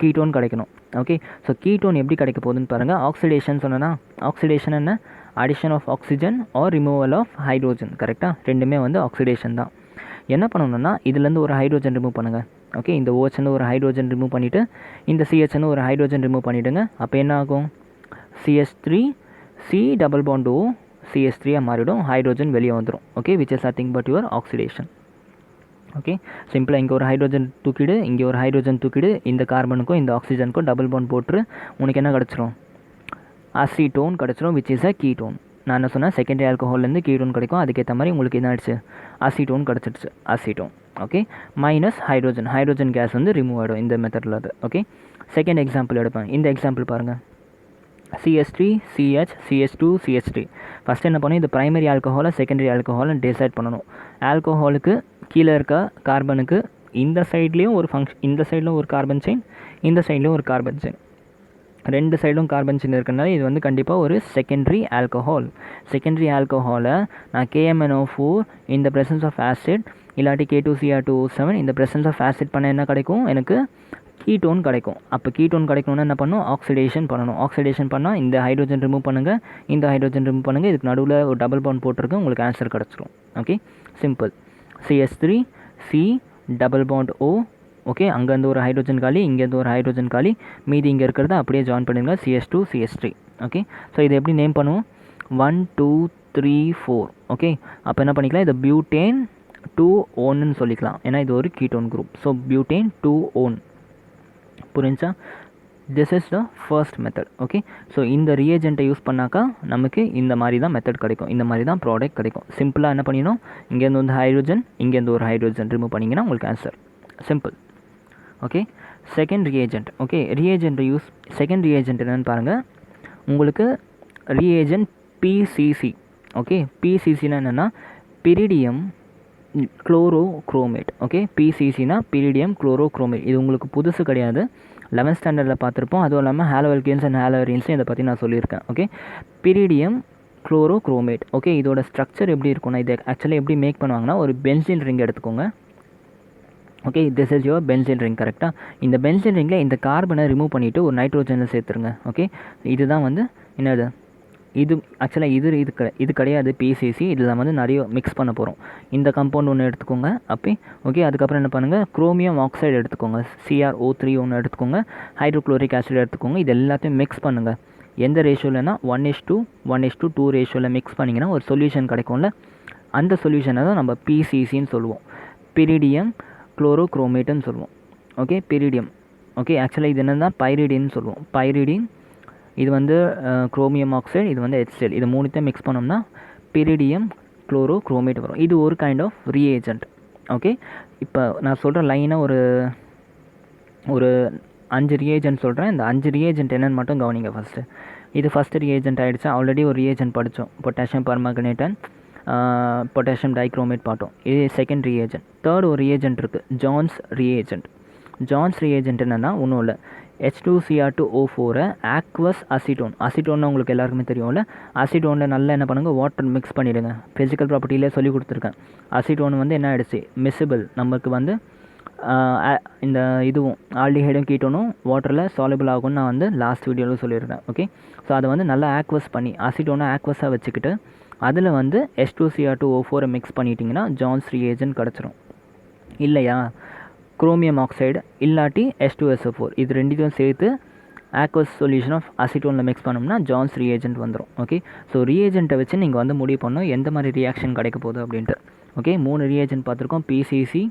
கீட்டோன் கிடைக்கணும். ஓகே, ஸோ கீட்டோன் எப்படி கிடைக்க போகுதுன்னு பாருங்கள். ஆக்சிடேஷன் சொன்னேன்னா, ஆக்சிடேஷன் என்ன? Addition of oxygen or removal of hydrogen. கரெக்டாக? ரெண்டுமே வந்து ஆக்சிடேஷன் தான். என்ன பண்ணணும்னா இதுலேருந்து ஒரு ஹைட்ரோஜன் ரிமூவ் பண்ணுங்கள். ஓகே, இந்த OH ஒரு ஹைட்ரோஜன் ரிமூவ் பண்ணிவிட்டு இந்த CH ஒரு ஹைட்ரோஜன் ரிமூவ் பண்ணிவிடுங்க. அப்போ என்ன ஆகும்? CH3 C double bond O CH3 மாறிடும், ஹைட்ரோஜன் வெளியே வந்துடும். Okay, which is nothing but your oxidation. Okay, சிம்பிளாக இங்கே ஒரு ஹைட்ரோஜன் தூக்கிடு, இங்கே ஒரு ஹைட்ரோஜன் தூக்கிடு, இந்த கார்பனுக்கும் இந்த ஆக்சிஜனுக்கும் டபுள் பாண்ட் போட்டு உனக்கு என்ன கிடச்சிரும்? அசிட்டோன் கிடச்சிரும், விச் இஸ் அ கீட்டோன். நான் என்ன சொன்னேன்? செகண்டரி ஆல்கஹால்லேருந்து கீட்டோன் கிடைக்கும். அதுக்கேற்ற மாதிரி உங்களுக்கு என்ன ஆயிடுச்சு? அசிட்டோன் கிடச்சிடுச்சு, acetone. Okay, minus hydrogen, hydrogen gas வந்து ரிமூவ் ஆகிடும் இந்த மெத்தடில். அது ஓகே. செகண்ட் எக்ஸாம்பிள் எடுப்பேன். இந்த எக்ஸாம்பிள் பாருங்கள். CH3 CH CH2 CH3. First என்ன பண்ணணும்? இது ப்ரைமரி ஆல்கஹாலை செகண்டரி ஆல்கஹால்னு டிசைட் பண்ணணும். ஆல்கஹாலுக்கு கீழே இருக்க கார்பனுக்கு இந்த சைட்லேயும் ஒரு இந்த சைட்லையும் ஒரு கார்பன் செயின், இந்த சைட்லேயும் ஒரு கார்பன் செயின், ரெண்டு சைடும் கார்பன் செயின் இருக்கிறனால இது வந்து கண்டிப்பாக ஒரு செகண்டரி ஆல்கஹால். செகண்டரி ஆல்கஹாலை நான் KMnO4 இந்த ப்ரெசன்ஸ் ஆஃப் ஆசிட் இல்லாட்டி K2Cr2O7 இந்த ப்ரெசன்ஸ் ஆஃப் ஆசிட் பண்ண என்ன கிடைக்கும்? எனக்கு கீட்டோன் கிடைக்கும். அப்போ கீட்டோன் கிடைக்கணும்னா என்ன பண்ணணும்? ஆக்சிடேஷன் பண்ணணும். ஆக்சிடேஷன் பண்ணால் இந்த ஹைட்ரோஜன் ரிமூவ் பண்ணுங்கள், இந்த ஹைட்ரோஜன் ரிமூவ் பண்ணுங்கள், இதுக்கு நடுவில் ஒரு டபுள் பாண்ட் போட்டிருக்கு, உங்களுக்கு ஆன்சர் கிடச்சிரும். Okay, simple. CH3 C double bond O. Okay, அங்கேருந்து ஒரு ஹைட்ரோஜன் காலி, இங்கேருந்து ஒரு ஹைட்ரோஜன் காலி, மீதி இங்கே இருக்கிறத அப்படியே ஜாயின் பண்ணிடுங்க, CH2 CH3. ஓகே, ஸோ இதை எப்படி நேம் பண்ணுவோம்? 1 2 3 4. ஓகே, அப்போ என்ன பண்ணிக்கலாம்? இது பியூட்டேன் 2-ONன்னு சொல்லிக்கலாம், ஏன்னா இது ஒரு ketone group. So butane 2-ON. புரிஞ்சா? This is the first method. Okay, so இந்த ரியேஜென்ட்டை யூஸ் பண்ணாக்கா நமக்கு இந்த மாதிரி தான் மெத்தட் கிடைக்கும், இந்த மாதிரி தான் ப்ராடக்ட் கிடைக்கும். சிம்பிளாக என்ன பண்ணிடணும்? இங்கேருந்து வந்து ஹைட்ரோஜன், இங்கேருந்து ஒரு ஹைட்ரோஜன் ரிமூவ் பண்ணிங்கன்னா உங்களுக்கு answer simple. Okay, second reagent. Okay, ரியேஜென்ட்டை யூஸ் செகண்ட் ரியேஜென்ட் என்னென்னு பாருங்கள். உங்களுக்கு ரியேஜென்ட் PCC. ஓகே, PCCனா என்னென்னா பிரிடியம் குளோரோக்ரோமேட். ஓகே, PCCனா பிரிடியம் குளோரோக்ரோமேட். இது உங்களுக்கு புதுசு கிடையாது, 11th ஸ்டாண்டர்டில் பார்த்துருப்போம். அதுவும் இல்லாமல் ஹாலோஅல்கேன்ஸ் அண்ட் ஹாலோஅரீன்ஸும் இதை பற்றி நான் சொல்லியிருக்கேன். ஓகே, பிரிடியம் குளோரோக்ரோமேட். ஓகே, இதோட ஸ்ட்ரக்சர் எப்படி இருக்கும்னா, இது ஆக்சுவலி எப்படி மேக் பண்ணுவாங்கன்னா, ஒரு பென்சின் ரிங் எடுத்துக்கோங்க. Okay, this is your benzene ring. கரெக்டாக? இந்த பென்சின் ரிங்கில் இந்த கார்பனை ரிமூவ் பண்ணிவிட்டு ஒரு நைட்ரோஜனை சேர்த்துருங்க. ஓகே, இதுதான் வந்து என்னது? இது ஆக்சுவலாக இது கிடையாது PCC. இதில் வந்து நிறைய மிக்ஸ் பண்ண போகிறோம். இந்த கம்பவுண்ட் ஒன்று எடுத்துக்கோங்க அப்போ. ஓகே, அதுக்கப்புறம் என்ன பண்ணுங்கள்? குரோமியம் ஆக்சைடு எடுத்துக்கோங்க, CrO3 ஒன்று எடுத்துக்கோங்க, ஹைட்ரோக்ளோரிக் ஆசிட் எடுத்துக்கோங்க. இது எல்லாத்தையும் மிக்ஸ் பண்ணுங்கள். எந்த ரேஷியோலனா 1:2 ரேஷியோவில் மிக்ஸ் பண்ணிங்கன்னா ஒரு சொல்யூஷன் கிடைக்கும்ல, அந்த சொல்யூஷனை தான் நம்ம PCCன்னு சொல்லுவோம், பிரிடியம் குளோரோக்ரோமேட்டுன்னு சொல்லுவோம். ஓகே, பிரிடியம். ஓகே, ஆக்சுவலாக இது என்ன தான் பைரிடின்னு சொல்லுவோம். பைரிடின், இது வந்து குரோமியம் ஆக்சைடு, இது வந்து HCl. இது மூணுத்தையும் மிக்ஸ் பண்ணோம்னா பிரிடியம் குளோரோக்ரோமேட் வரும். இது ஒரு கைண்ட் ஆஃப் ரியேஜென்ட். ஓகே, இப்போ நான் சொல்கிற லைனாக ஒரு 5 ரியேஜென்ட் சொல்கிறேன். இந்த 5 ரியேஜென்ட் என்னென்னு மட்டும் கவனிங்க ஃபஸ்ட்டு. இது ஃபஸ்ட்டு ரியேஜென்ட் ஆகிடுச்சு. ஆல்ரெடி ஒரு ரியேஜென்ட் படித்தோம், potassium permanganate and potassium dichromate பார்த்தோம். இது செகண்ட் ரியேஜென்ட். தேர்ட் ஒரு ரியேஜென்ட் இருக்குது, ஜான்ஸ் ரியேஜென்ட். ஜான்ஸ் ரியேஜென்ட் என்னென்னா ஒன்றும் இல்லை, H2Cr2O4 ஆக்வஸ் அசிட்டோன் உங்களுக்கு எல்லாருக்குமே தெரியும்ல. அசிட்டோனில் நல்லா என்ன பண்ணுங்கள், வாட்டர் மிக்ஸ் பண்ணிவிடுங்க. ஃபிசிக்கல் ப்ராப்பர்ட்டியிலே சொல்லி கொடுத்துருக்கேன். அசிட்டோன் வந்து என்ன ஆகிடுச்சு, மிஸ்ஸிபிள், நமக்கு வந்து இந்த இதுவும் ஆல்டிஹைடும் கீட்டோனும் வாட்டரில் சாலிபிள் ஆகும்னு நான் வந்து லாஸ்ட் வீடியோவில் சொல்லியிருக்கேன். ஓகே, ஸோ அதை வந்து நல்லா ஆக்வஸ் பண்ணி அசிட்டோனை ஆக்வஸாக வச்சுக்கிட்டு அதில் வந்து H2Cr2O4 மிக்ஸ் பண்ணிட்டீங்கன்னா ஜான்ஸ் ரியேஜென்ட் கிடச்சிரும். இல்லையா, குரோமியம் ஆக்சைடு இல்லாட்டி H2SO4 இது ரெண்டுத்தையும் சேர்த்து ஆக்வஸ் சொல்யூஷன் ஆஃப் அசிட்டோனில் மிக்ஸ் பண்ணோம்னா ஜான்ஸ் ரியேஜென்ட் வந்துடும். ஓகே, ஸோ ரியேஜென்ட்டை வச்சு நீங்கள் வந்து முடிவு பண்ணணும் எந்த மாதிரி ரியாக்ஷன் கிடைக்க போகுது அப்படின்ட்டு. ஓகே, 3 ரியேஜென்ட் பார்த்துருக்கோம், PCC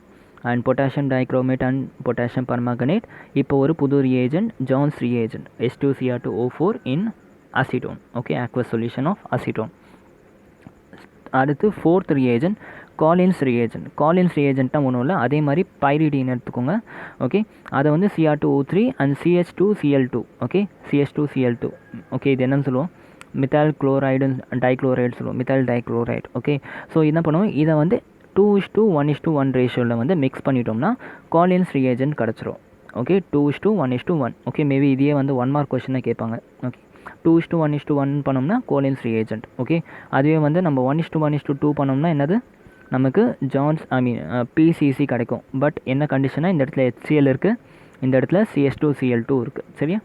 and potassium dichromate and potassium permanganate. இப்போ ஒரு புது reagent Jones reagent H2Cr2O4 in acetone. Okay, aqueous solution of acetone. அடுத்து 4th ரியேஜென்ட் காலின்ஸ் ரியேஜென்ட்னா ஒன்றும் இல்லை, அதே மாதிரி பைரிடின் எடுத்துக்கோங்க. ஓகே, அதை வந்து Cr2O3 and CH2Cl2. Okay, CH2Cl2. Okay, இது என்னன்னு சொல்லுவோம், மித்தால் குளோரைடு டைக்ளோரைடு சொல்லுவோம், மித்தால் டைக்ளோரைடு. ஓகே, ஸோ என்ன பண்ணுவோம், இதை வந்து 2:1:1 ரேஷியோவில் வந்து மிக்ஸ் பண்ணிட்டோம்னா காலின்ஸ் ரியேஜென்ட் கிடச்சிரும். ஓகே, 2:1:1. ஓகே, மேபி இதையே வந்து 1 மார்க் கொஸ்டினாக கேட்பாங்க. ஓகே, 2:1:1 பண்ணோம்னா கோலின்ஸ் ரியேஜென்ட். ஓகே, அதுவே வந்து நம்ம 1:1:2 பண்ணோம்னா என்னது, நமக்கு ஜான்ஸ் PCC கிடைக்கும். பட் என்ன கண்டிஷனாக, இந்த இடத்துல HCl இருக்குது, இந்த இடத்துல CH2Cl2 இருக்குது. சரியா,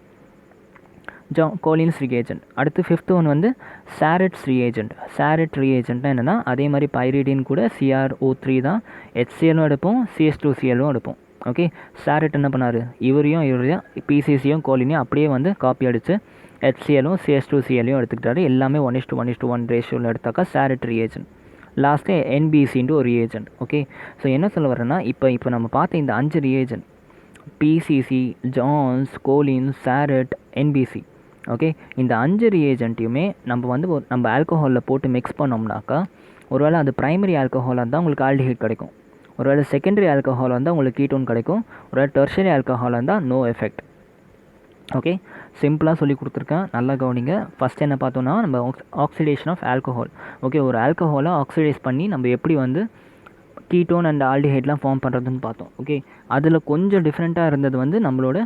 கோலின்ஸ் ரியேஜென்ட். அடுத்து 5th ஒன் வந்து சாரெட்ஸ் ரியேஜென்ட்னா என்னென்னா அதே மாதிரி பைரிடின் கூட CrO3 தான், HCl எடுப்போம், CH2Cl எடுப்போம். ஓகே, சாரெட் என்ன பண்ணார், இவரையும் PCCயும் கோலினையும் அப்படியே வந்து காப்பி அடித்து HClயும் CH2Cl எடுத்துக்கிட்டாரு. எல்லாமே 1:1:1 ரேஷியோவில் எடுத்தாக்கா சாரெட் ரியேஜென்ட். லாஸ்ட்டு NBCன்ட்டு ஒரு ரியேஜென்ட். ஓகே, ஸோ என்ன சொல்ல வரேன்னா, இப்போ நம்ம பார்த்த இந்த 5 reagent PCC, Jones, Collins, Sarett, NBC. Okay, இந்த 5 ரியேஜென்ட்டையுமே நம்ம ஆல்கஹாலில் போட்டு மிக்ஸ் பண்ணோம்னாக்கா, ஒருவேளை அது ப்ரைமரி ஆல்கஹாலாக இருந்தால் உங்களுக்கு ஆல்டிஹைட் கிடைக்கும், ஒருவேளை செகண்டரி ஆல்கஹாலாக இருந்தால் உங்களுக்கு கீட்டோன் கிடைக்கும், ஒருவேளை டெர்ஷரி ஆல்கஹாலாக இருந்தால் நோ எஃபெக்ட். ஓகே, சிம்பிளாக சொல்லி கொடுத்துருக்கேன், நல்லா கவனிங்க. ஃபஸ்ட் என்ன பார்த்தோன்னா நம்ம ஆக்சிடேஷன் ஆஃப் ஆல்கஹால். ஓகே, ஒரு ஆல்கஹாலை ஆக்சிடைஸ் பண்ணி நம்ம எப்படி வந்து கீட்டோன் அண்ட் ஆல்டிஹைட்லாம் ஃபார்ம் பண்ணுறதுன்னு பார்த்தோம். ஓகே, அதில் கொஞ்சம் டிஃப்ரெண்ட்டாக இருந்தது வந்து நம்மளோட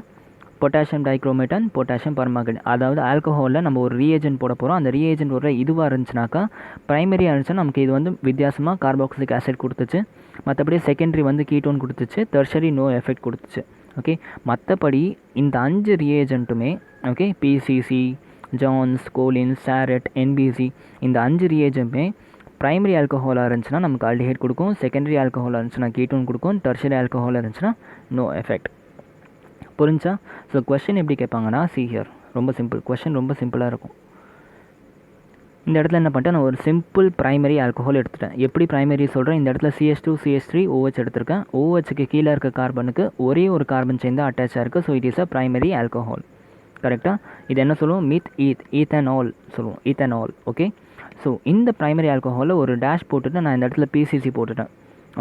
potassium dichromate and potassium permanganate. அதாவது ஆல்கஹாலில் நம்ம ஒரு ரியேஜென்ட் போட போகிறோம், அந்த ரியேஜென்ட் ஒரு இதுவாக இருந்துச்சுனாக்கா, ப்ரைமரியாக இருந்துச்சுன்னா நமக்கு இது வந்து வித்தியாசமாக கார்பாக்சிலிக் ஆசிட் கொடுத்துச்சு, மற்றபடி செகண்டரி வந்து கீட்டோன் கொடுத்துச்சு, டெர்ஷரி நோ எஃபெக்ட் கொடுத்துச்சு. ஓகே, மற்றபடி இந்த 5 ரியேஜென்ட்டுமே okay, PCC, Jones, Collins, Sarett, NBC இந்த 5 ரியேஜென்ட்டுமே ப்ரைமரி ஆல்கஹாலாக இருந்துச்சுன்னா நமக்கு ஆல்டிஹைட் கொடுக்கும், செகண்டரி ஆல்கஹாலாக இருந்துச்சுன்னா கீட்டோன் கொடுக்கும், டெர்ஷரி ஆல்கஹாலாக இருந்துச்சுன்னா நோ எஃபெக்ட். புரிஞ்சா? ஸோ கொஸ்டின் எப்படி கேட்பாங்கன்னா, ஹியர் ரொம்ப சிம்பிள் கொஸ்டின், ரொம்ப சிம்பிளாக இருக்கும். இந்த இடத்துல என்ன பண்ணிட்டேன், நான் ஒரு சிம்பிள் ப்ரைமரி ஆல்கஹால் எடுத்துட்டேன். எப்படி ப்ரைமரி சொல்கிறேன், இந்த இடத்துல CH2, CH3, OH எடுத்திருக்கேன். OHக்கு கீழே இருக்க கார்பனுக்கு ஒரே ஒரு கார்பன் செயின் தான் அட்டாச்சாக இருக்குது. So it is a primary alcohol. கரெக்டாக? இது என்ன சொல்லுவோம், ஈத்தனால் சொல்லுவோம், ஈத்தனால். ஓகே, ஸோ இந்த ப்ரைமரி ஆல்கஹாலில் ஒரு டேஷ் போட்டுட்டு நான் இந்த இடத்துல PCC போட்டுட்டேன்.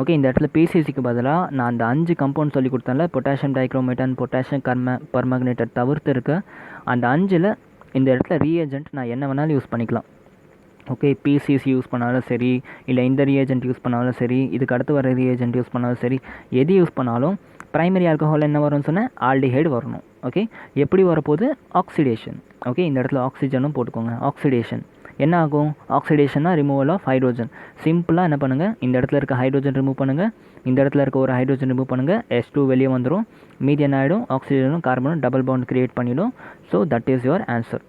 ஓகே, இந்த இடத்துல PCCக்கு பதிலாக நான் அந்த 5 கம்பவுண்ட் சொல்லி கொடுத்தேன்ல, பொட்டாசியம் டைக்ரோமேட் அண்ட் பொட்டாசியம் பர்மாங்கனேட்டை தவிர்த்து இருக்க அந்த 5ல் இந்த இடத்துல ரியேஜென்ட் நான் என்ன வேணாலும் யூஸ் பண்ணிக்கலாம். ஓகே, PCC யூஸ் பண்ணாலும் சரி, இல்லை இந்த ரியேஜென்ட் யூஸ் பண்ணாலும் சரி, இதுக்கு அடுத்து வர ரியேஜென்ட் யூஸ் பண்ணாலும் சரி, எது யூஸ் பண்ணாலும் ப்ரைமரி ஆல்கஹால் என்ன வரும்னு சொன்னால் ஆல்டிஹைடு வரணும். ஓகே, எப்படி வரப்போகுது, ஆக்சிடேஷன். ஓகே, இந்த இடத்துல ஆக்சிஜனும் போட்டுக்கோங்க. ஆக்சிடேஷன் என்ன ஆகும், ஆக்சிடேஷன்னா ரிமூவல் ஆஃப் ஹைட்ரோஜன். சிம்பிளாக என்ன பண்ணுங்கள், இந்த இடத்துல இருக்க ஹைட்ரோஜன் ரிமூவ் பண்ணுங்கள், இந்த இடத்துல இருக்க ஒரு ஹைட்ரோஜன் ரிமூவ் பண்ணுங்கள், H2 வெளியே வந்துடும், மீதி என்ன ஆகிடும், ஆக்சிஜனும் கார்பனும் டபுள் பவுண்ட் கிரியேட் பண்ணிவிடும். So that is your answer.